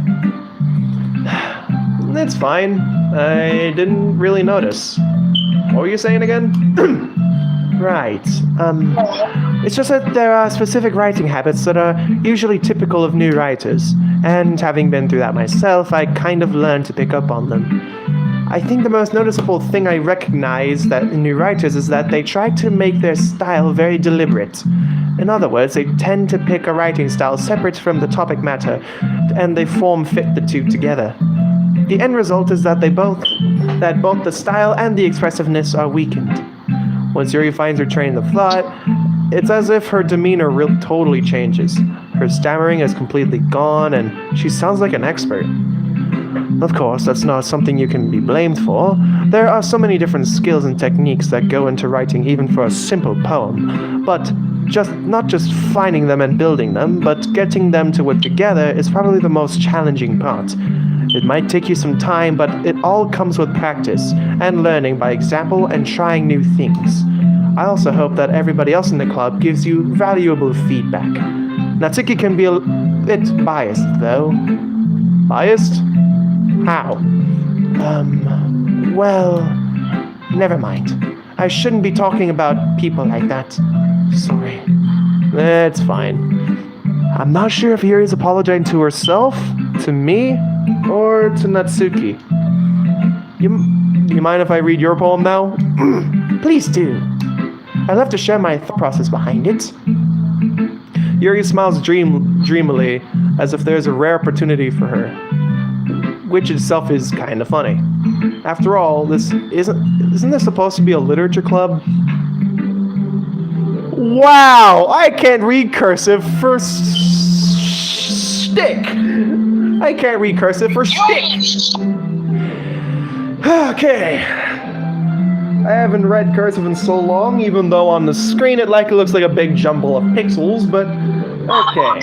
It's fine. I didn't really notice. What were you saying again? Right. It's just that there are specific writing habits that are usually typical of new writers, and having been through that myself, I kind of learned to pick up on them. I think the most noticeable thing I recognize that in new writers is that they try to make their style very deliberate. In other words, they tend to pick a writing style separate from the topic matter, and they fit the two together. The end result is that both the style and the expressiveness are weakened. Once Yuri finds her train of thought, it's as if her demeanor totally changes. Her stammering is completely gone, and she sounds like an expert. Of course, that's not something you can be blamed for. There are so many different skills and techniques that go into writing even for a simple poem, but not just finding them and building them, but getting them to work together is probably the most challenging part. It might take you some time, but it all comes with practice and learning by example and trying new things. I also hope that everybody else in the club gives you valuable feedback. Natsuki can be a bit biased, though. Biased? How? Well, never mind. I shouldn't be talking about people like that. Sorry. It's fine. I'm not sure if Yuri's apologizing to herself, to me, or to Natsuki. You mind if I read your poem now? Please do. I'd love to share my thought process behind it. Yuri smiles dreamily, as if there's a rare opportunity for her, which itself is kind of funny. After all, isn't this supposed to be a literature club? Wow, I can't read cursive for stick. I can't read cursive for stick. Okay. I haven't read cursive in so long, even though on the screen it looks like a big jumble of pixels, but okay.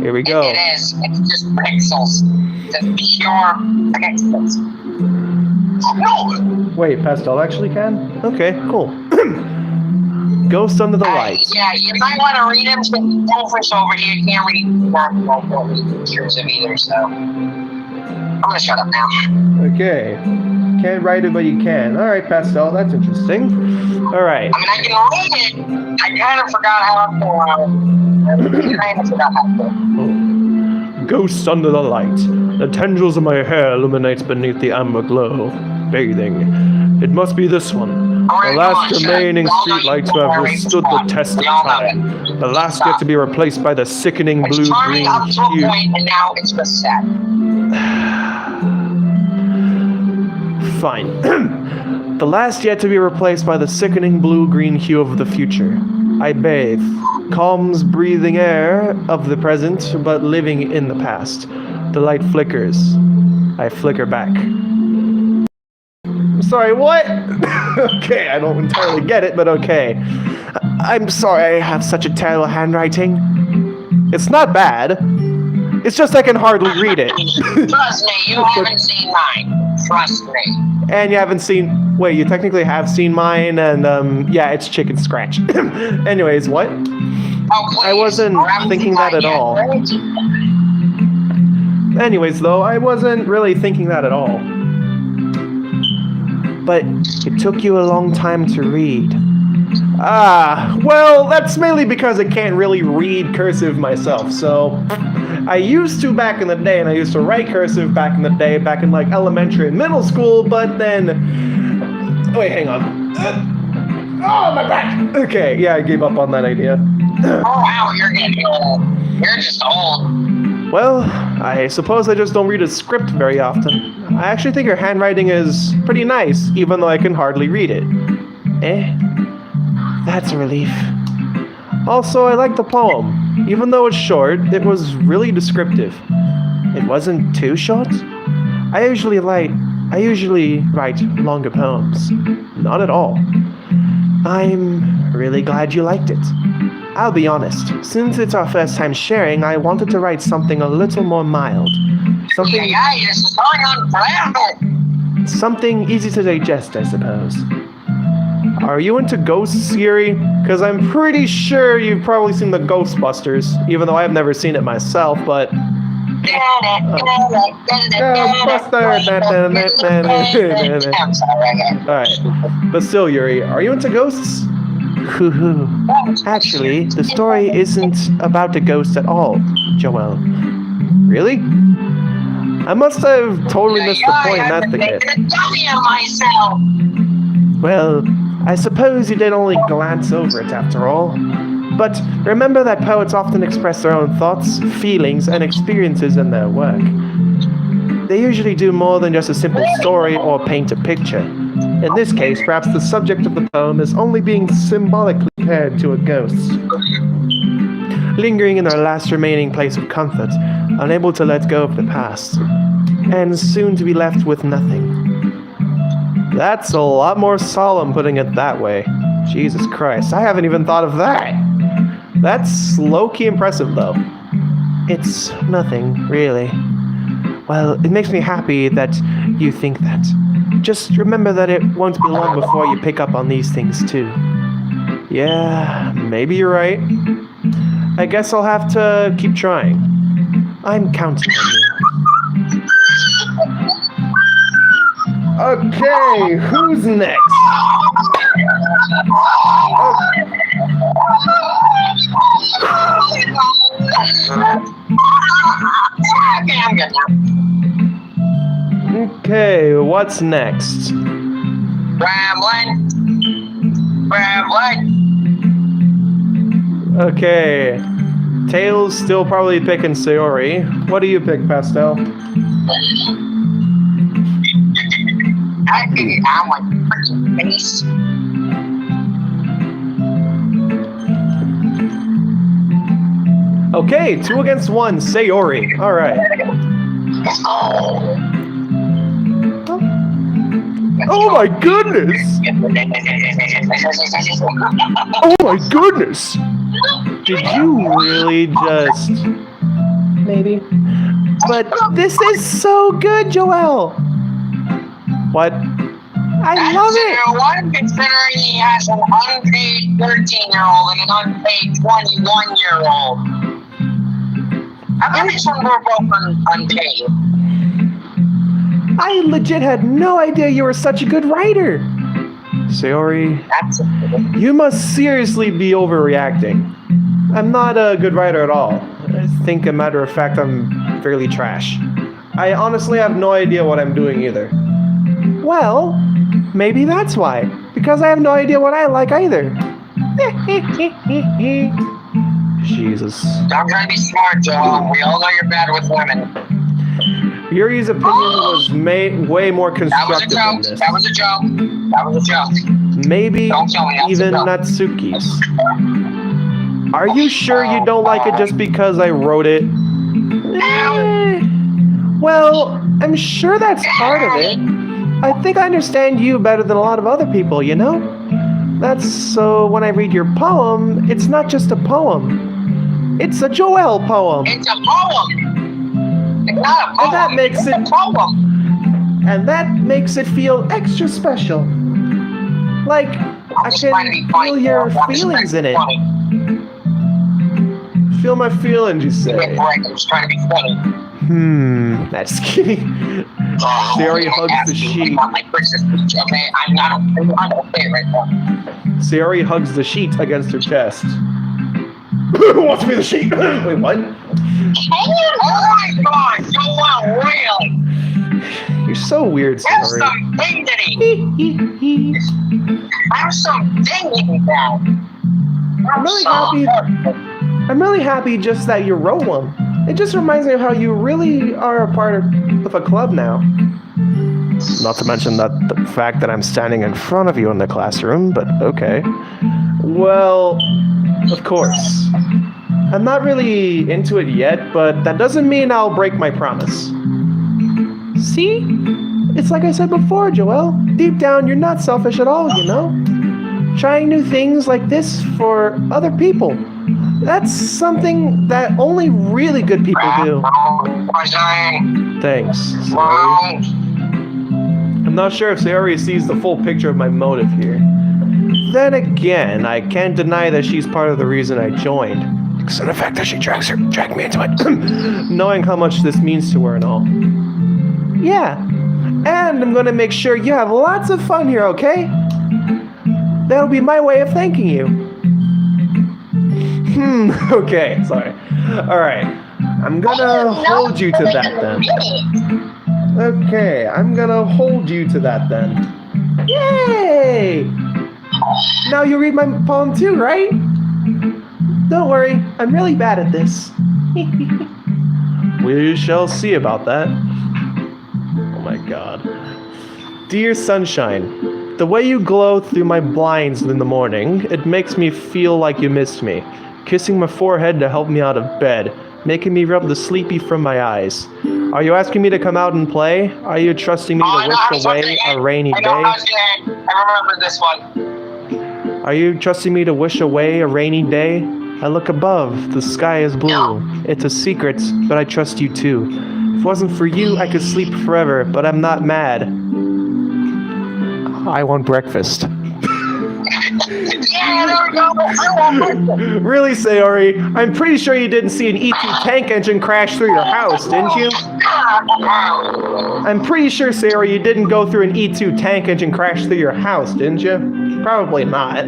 Here we go. It is. It's just pixels. Just pure pixels. No! Wait, Pastel actually can? Okay, cool. Ghost Under the Lights. Yeah, you might want to read them, but Wolfers over here can't read cursive either, so I'm gonna shut up now. Okay. Can't write it, but you can. Alright, Pastel, that's interesting. Alright. I mean, I can read it. I kind of forgot how to. Ghost under the light. The tendrils of my hair illuminates beneath the amber glow. Bathing. It must be this one. The last remaining streetlights who have withstood the test of time. The last yet to be replaced by the sickening blue-green hue. And now it's just sad. Fine. The last yet to be replaced by the sickening blue-green hue of the future. I bathe. Calms breathing air of the present, but living in the past. The light flickers. I flicker back. Sorry, what? Okay, I don't entirely get it, but okay. I'm sorry I have such a terrible handwriting. It's not bad. It's just I can hardly read it. Trust me, you haven't seen mine. Trust me. And you haven't seen... Wait, you technically have seen mine, and, yeah, it's chicken scratch. Anyways, what? Oh, please. I wasn't thinking that at all. Anyways, though, I wasn't really thinking that at all. But it took you a long time to read. Ah, well, that's mainly because I can't really read cursive myself, so... I used to back in the day, and I used to write cursive back in the day, back in, like, elementary and middle school, but then... Wait, hang on. Oh, my back! Okay, yeah, I gave up on that idea. Oh, wow, you're getting old. You're just old. Well, I suppose I just don't read a script very often. I actually think your handwriting is pretty nice, even though I can hardly read it. That's a relief. Also, I like the poem. Even though it's short, it was really descriptive. It wasn't too short. I usually write longer poems. Not at all. I'm really glad you liked it. I'll be honest, since it's our first time sharing, I wanted to write something a little more mild. Something This is going on forever. Something easy to digest, I suppose. Are you into ghosts, Yuri? Because I'm pretty sure you've probably seen the Ghostbusters, even though I've never seen it myself, but... Alright, but still, Yuri, are you into ghosts? Hoo-hoo. Actually, the story isn't about the ghosts at all, Joel. Really? I must have totally missed the point, that's the case. Well, I suppose you did only glance over it after all. But remember that poets often express their own thoughts, feelings, and experiences in their work. They usually do more than just a simple story or paint a picture. In this case, perhaps the subject of the poem is only being symbolically compared to a ghost, lingering in their last remaining place of comfort, unable to let go of the past, and soon to be left with nothing. That's a lot more solemn putting it that way. Jesus Christ, I haven't even thought of that. That's low-key impressive, though. It's nothing, really. Well, it makes me happy that you think that. Just remember that it won't be long before you pick up on these things, too. Yeah, maybe you're right. I guess I'll have to keep trying. I'm counting on you. Okay, who's next? Okay, I'm good now. Okay, what's next? Rambling. Okay, Tails still probably picking Sayori. What do you pick, Pastel? I figured out my freaking face. Okay, 2 against 1, Sayori. Alright. Oh my goodness! Oh my goodness! Did you really just... Maybe. But this is so good, Joel! What? I love it! One, considering he has an unpaid 13-year-old and an unpaid 21-year-old. How come this one were both unpaid? I legit had no idea you were such a good writer! Sayori, you must seriously be overreacting. I'm not a good writer at all. I think, a matter of fact, I'm fairly trash. I honestly have no idea what I'm doing either. Well, maybe that's why. Because I have no idea what I like either. Jesus. Don't try to be smart, Joel. We all know you're bad with women. Yuri's opinion was way more constructive than this. That was a joke. That was a joke. Maybe Don't tell me that's even a joke. Natsuki's. Are you sure you don't like it just because I wrote it? Well, I'm sure that's part of it. I think I understand you better than a lot of other people, you know? That's so when I read your poem, it's not just a poem. It's a Joel poem. It's a poem. It's not a poem. And that makes it's it a poem. And that makes it feel extra special. Like I can feel your feelings in it. Feel my feelings, you say. I'm just trying to be funny. That's kidding. Sayori hugs the sheet. Okay, I'm not okay right now. Sayori hugs the sheet against her chest. Who wants to be the sheet? Wait, what? Oh my god, Joel, really? You're so weird, Have Sayori. some dignity. Have some dignity now. I'm really happy just that you wrote one. It just reminds me of how you really are a part of a club now. Not to mention that the fact that I'm standing in front of you in the classroom, but okay. Well, of course. I'm not really into it yet, but that doesn't mean I'll break my promise. See? It's like I said before, Joel. Deep down, you're not selfish at all, you know? Trying new things like this for other people. That's something that only really good people do. Thanks, Sayori. I'm not sure if Sayori sees the full picture of my motive here. Then again, I can't deny that she's part of the reason I joined. Because of the fact that she dragged me into it. Knowing how much this means to her and all. Yeah. And I'm gonna make sure you have lots of fun here, okay? That'll be my way of thanking you. Okay, sorry. Alright. I'm gonna hold you to that then. Okay, I'm gonna hold you to that then. Yay! Now you read my poem too, right? Don't worry, I'm really bad at this. We shall see about that. Oh my god. Dear sunshine, the way you glow through my blinds in the morning, it makes me feel like you missed me. Kissing my forehead to help me out of bed, making me rub the sleepy from my eyes. Are you asking me to come out and play? Are you trusting me to wish away a rainy day? I remember this one. Are you trusting me to wish away a rainy day? I look above, the sky is blue. No. It's a secret, but I trust you too. If it wasn't for you, I could sleep forever, but I'm not mad. I want breakfast. Yeah, there we go. I want breakfast. Really, Sayori? I'm pretty sure you didn't see an E2 tank engine crash through your house, didn't you? I'm pretty sure, Sayori, you didn't go through an E2 tank engine crash through your house, didn't you? Probably not.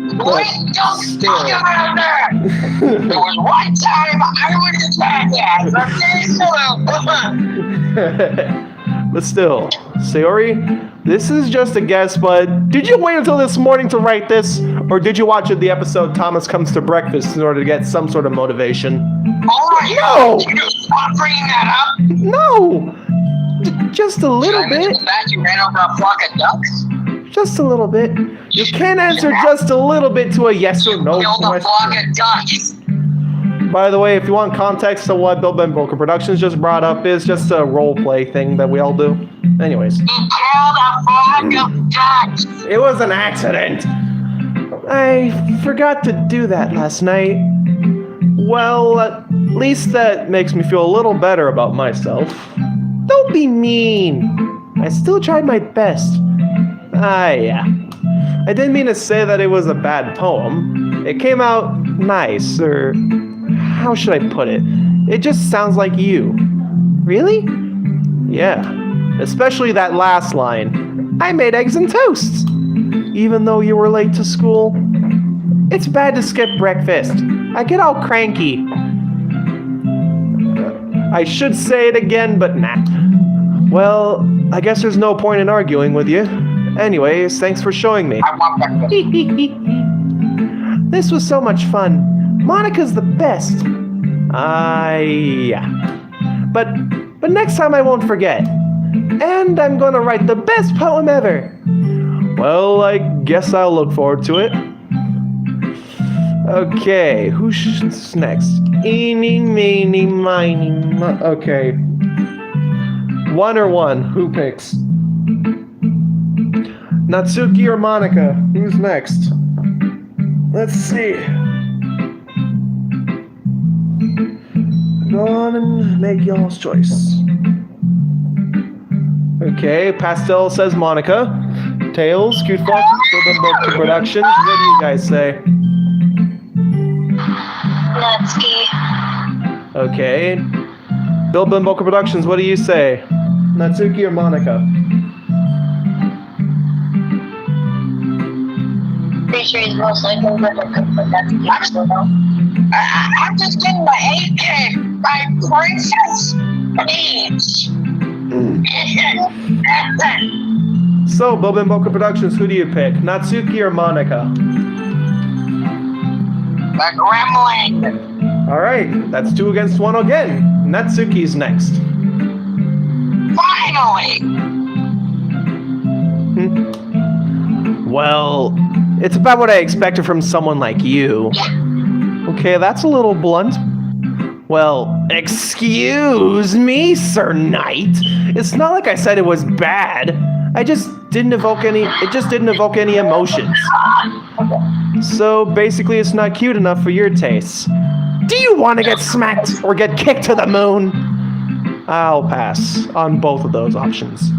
Wait, don't talk about that! There was one time I would have said that. But still, Sayori, this is just a guess, but did you wait until this morning to write this? Or did you watch the episode Thomas Comes to Breakfast in order to get some sort of motivation? Alright, No! you just stop bringing that up. No! Just a little bit. That you ran over a flock of ducks? Just a little bit. You can answer just a little bit to a yes or no Killed a flock question. of ducks. By the way, if you want context to what Bill Ben Boca Productions just brought up, is just a role play thing that we all do. Anyways. He killed a flock of ducks. It was an accident. I forgot to do that last night. Well, at least that makes me feel a little better about myself. Don't be mean. I still tried my best. Yeah. I didn't mean to say that it was a bad poem. It came out nice, or how should I put it? It just sounds like you. Really? Yeah. Especially that last line. I made eggs and toast. Even though you were late to school. It's bad to skip breakfast. I get all cranky. I should say it again, but nah. Well, I guess there's no point in arguing with you. Anyways, thanks for showing me. I want breakfast. This was so much fun. Monica's the best. Yeah. But but next time I won't forget. And I'm gonna write the best poem ever. Well, I guess I'll look forward to it. Okay, who's next? Eeny, meeny, miny, okay. One or one, who picks? Natsuki or Monica? Who's next? Let's see. Go on and make y'all's choice. Okay, Pastel says Monica. Tails, Cute Fox, Book Productions. What do you guys say? Natsuki. Okay. Bill Boca Productions, what do you say? Natsuki or Monica? Pretty sure he's most likely going to go for Natsuki. Actually, no. I'm just getting my AK by Princess Peach. So, Bill Boca Productions, who do you pick? Natsuki or Monica? The Gremlin. Alright, that's 2 against 1 again. Natsuki's next. Finally. Well, it's about what I expected from someone like you. Okay, that's a little blunt. Well, excuse me, Sir Knight. It's not like I said it was bad. It just didn't evoke any emotions. So basically it's not cute enough for your tastes. Do you want to get smacked or get kicked to the moon? I'll pass on both of those options.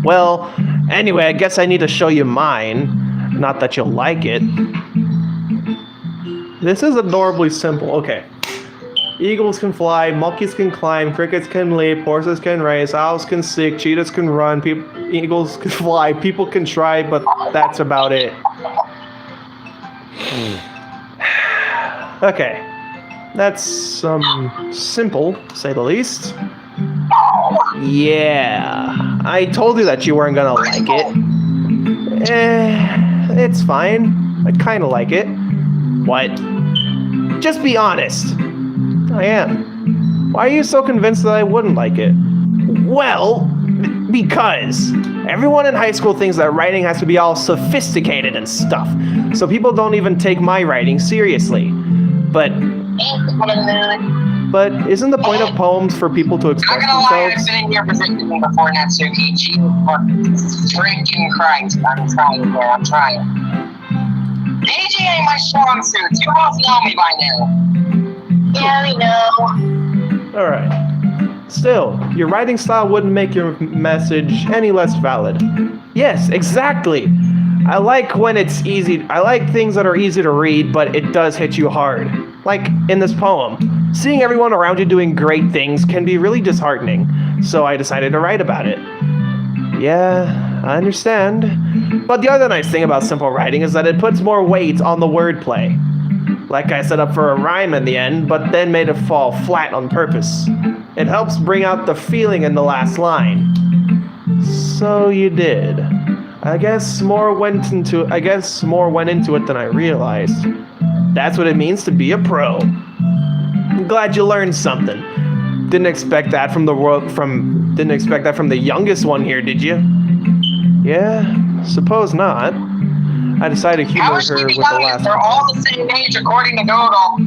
Well, anyway, I guess I need to show you mine. Not that you'll like it. This is adorably simple. Okay. Eagles can fly, monkeys can climb, crickets can leap, horses can race, owls can seek, cheetahs can run, eagles can fly, people can try, but that's about it. Okay. That's simple, to say the least. Yeah. I told you that you weren't gonna like it. It's fine. I kinda like it. What? Just be honest. I am. Why are you so convinced that I wouldn't like it? Well, because everyone in high school thinks that writing has to be all sophisticated and stuff. So people don't even take my writing seriously. But isn't the point of poems for people to express I'm gonna lie, I'm themselves? sitting here presenting me before Natsuki. Jesus freaking Christ. I'm trying, man. I'm trying. AG ain't my strong suit. You both know me by now. Yeah, we know. Alright. Still, your writing style wouldn't make your message any less valid. Yes, exactly. I like when it's easy. I like things that are easy to read, but it does hit you hard. Like in this poem. Seeing everyone around you doing great things can be really disheartening, so I decided to write about it. Yeah, I understand. But the other nice thing about simple writing is that it puts more weight on the wordplay. Like I set up for a rhyme in the end, but then made it fall flat on purpose. It helps bring out the feeling in the last line. So you did. I guess more went into it than I realized. That's what it means to be a pro. I'm glad you learned something. Didn't expect that from the youngest one here, did you? Yeah, suppose not. I decided to humor her with the last They're all the same age according to Doodle.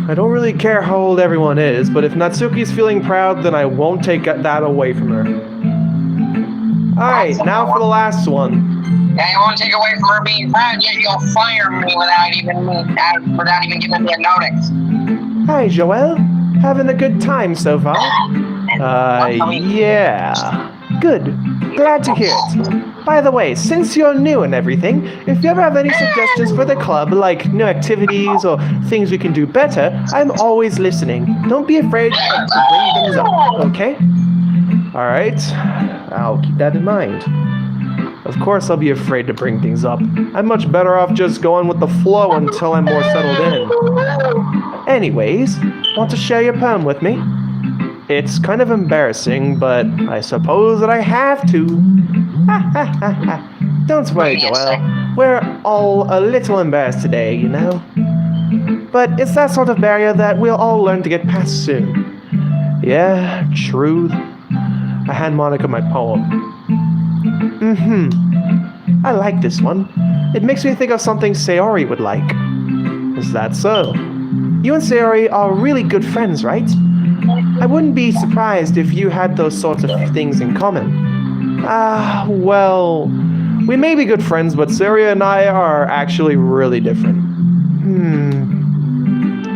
I don't really care how old everyone is, but if Natsuki's feeling proud, then I won't take that away from her. Alright, now for the last one. Yeah, you won't take away from her being proud, yet you'll fire me without even giving me a notice. Hi, Joelle. Having a good time so far? Yeah. Good. Glad to hear it. By the way, since you're new and everything, if you ever have any suggestions for the club, like new activities or things we can do better, I'm always listening. Don't be afraid to bring things up, okay? Alright. I'll keep that in mind. Of course I'll be afraid to bring things up. I'm much better off just going with the flow until I'm more settled in. Anyways, want to share your poem with me? It's kind of embarrassing, but I suppose that I have to. Don't worry, Joelle. We're all a little embarrassed today, you know? but it's that sort of barrier that we'll all learn to get past soon. Yeah, true. I hand Monica my poem. I like this one. It makes me think of something Sayori would like. Is that so? You and Sayori are really good friends, right? I wouldn't be surprised if you had those sorts of things in common. Well, we may be good friends, but Sayori and I are actually really different.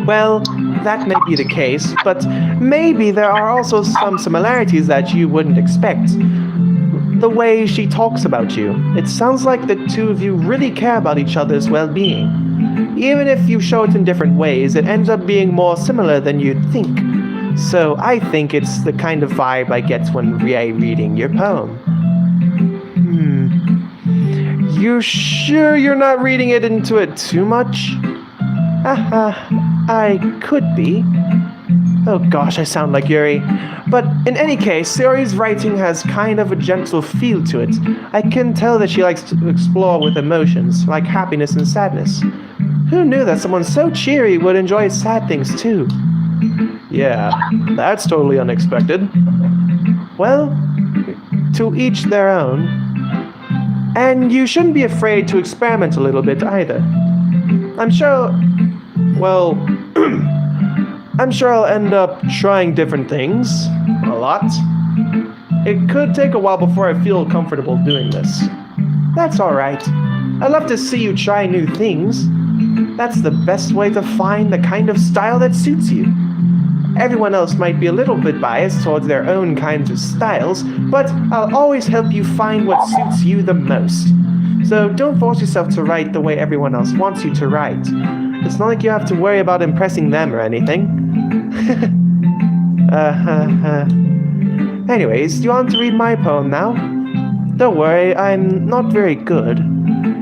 Well, that may be the case, but maybe there are also some similarities that you wouldn't expect. The way she talks about you, it sounds like the two of you really care about each other's well-being. Even if you show it in different ways, it ends up being more similar than you'd think. So I think it's the kind of vibe I get when reading your poem. You sure you're not reading it into it too much? I could be. Oh gosh, I sound like Yuri. But in any case, Sayori's writing has kind of a gentle feel to it. I can tell that she likes to explore with emotions, like happiness and sadness. Who knew that someone so cheery would enjoy sad things too? Yeah, that's totally unexpected. Well, to each their own. And you shouldn't be afraid to experiment a little bit either. I'm sure I'll end up trying different things. A lot. It could take a while before I feel comfortable doing this. That's alright. I love to see you try new things. That's the best way to find the kind of style that suits you. Everyone else might be a little bit biased towards their own kinds of styles, but I'll always help you find what suits you the most. So don't force yourself to write the way everyone else wants you to write. It's not like you have to worry about impressing them or anything. Anyways, do you want to read my poem now? Don't worry, I'm not very good.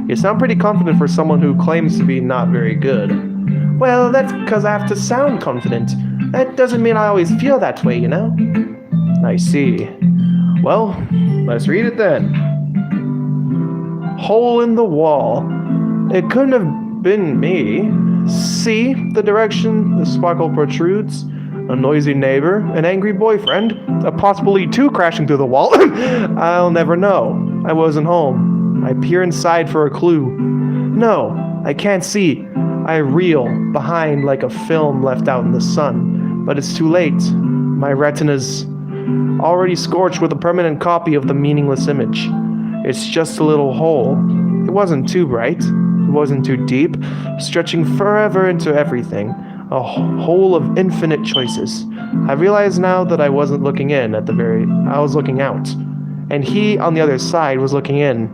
You sound pretty confident for someone who claims to be not very good. Well, that's because I have to sound confident. That doesn't mean I always feel that way, you know? I see. Well, let's read it then. Hole in the wall. It couldn't have been me. See the direction the sparkle protrudes? A noisy neighbor, an angry boyfriend, possibly two crashing through the wall. I'll never know. I wasn't home. I peer inside for a clue. No, I can't see. I reel behind like a film left out in the sun. But it's too late. My retina's already scorched with a permanent copy of the meaningless image. It's just a little hole. It wasn't too bright. It wasn't too deep, stretching forever into everything. A hole of infinite choices. I realize now that I wasn't looking in I was looking out. And he, on the other side, was looking in.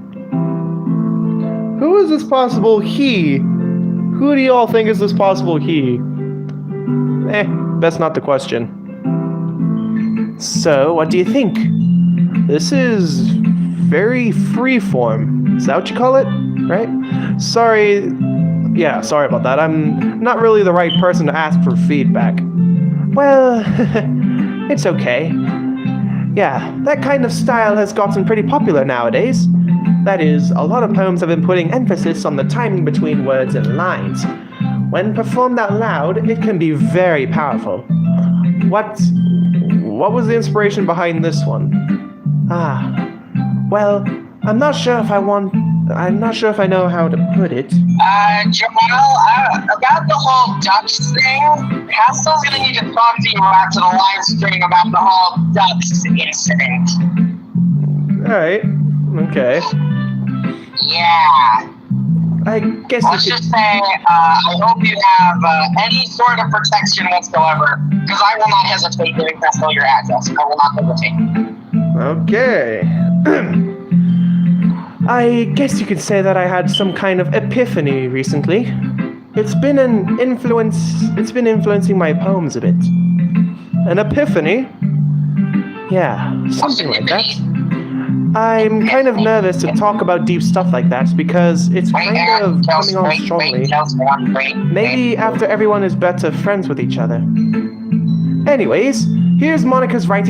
Who is this possible he? Who do you all think is this possible he? That's not the question. So, what do you think? This is very freeform. Is that what you call it? Right? Sorry about that. I'm not really the right person to ask for feedback. Well, it's okay. Yeah, that kind of style has gotten pretty popular nowadays. That is, a lot of poems have been putting emphasis on the timing between words and lines. When performed out loud, it can be very powerful. What was the inspiration behind this one? Well, I'm not sure if I know how to put it. Jamal, about the whole ducks thing, Pastel's gonna need to talk to you after the live stream about the whole ducks incident. Alright, okay. Yeah. I guess Let's just say, I hope you have any sort of protection whatsoever, because I will not hesitate giving Pastel your address. I will not hesitate. Okay. I guess you could say that I had some kind of epiphany recently. It's been influencing my poems a bit. An epiphany? Yeah, something like that. I'm kind of nervous to talk about deep stuff like that because it's kind of coming on strongly. Maybe after everyone is better friends with each other. Anyways, here's Monica's writing.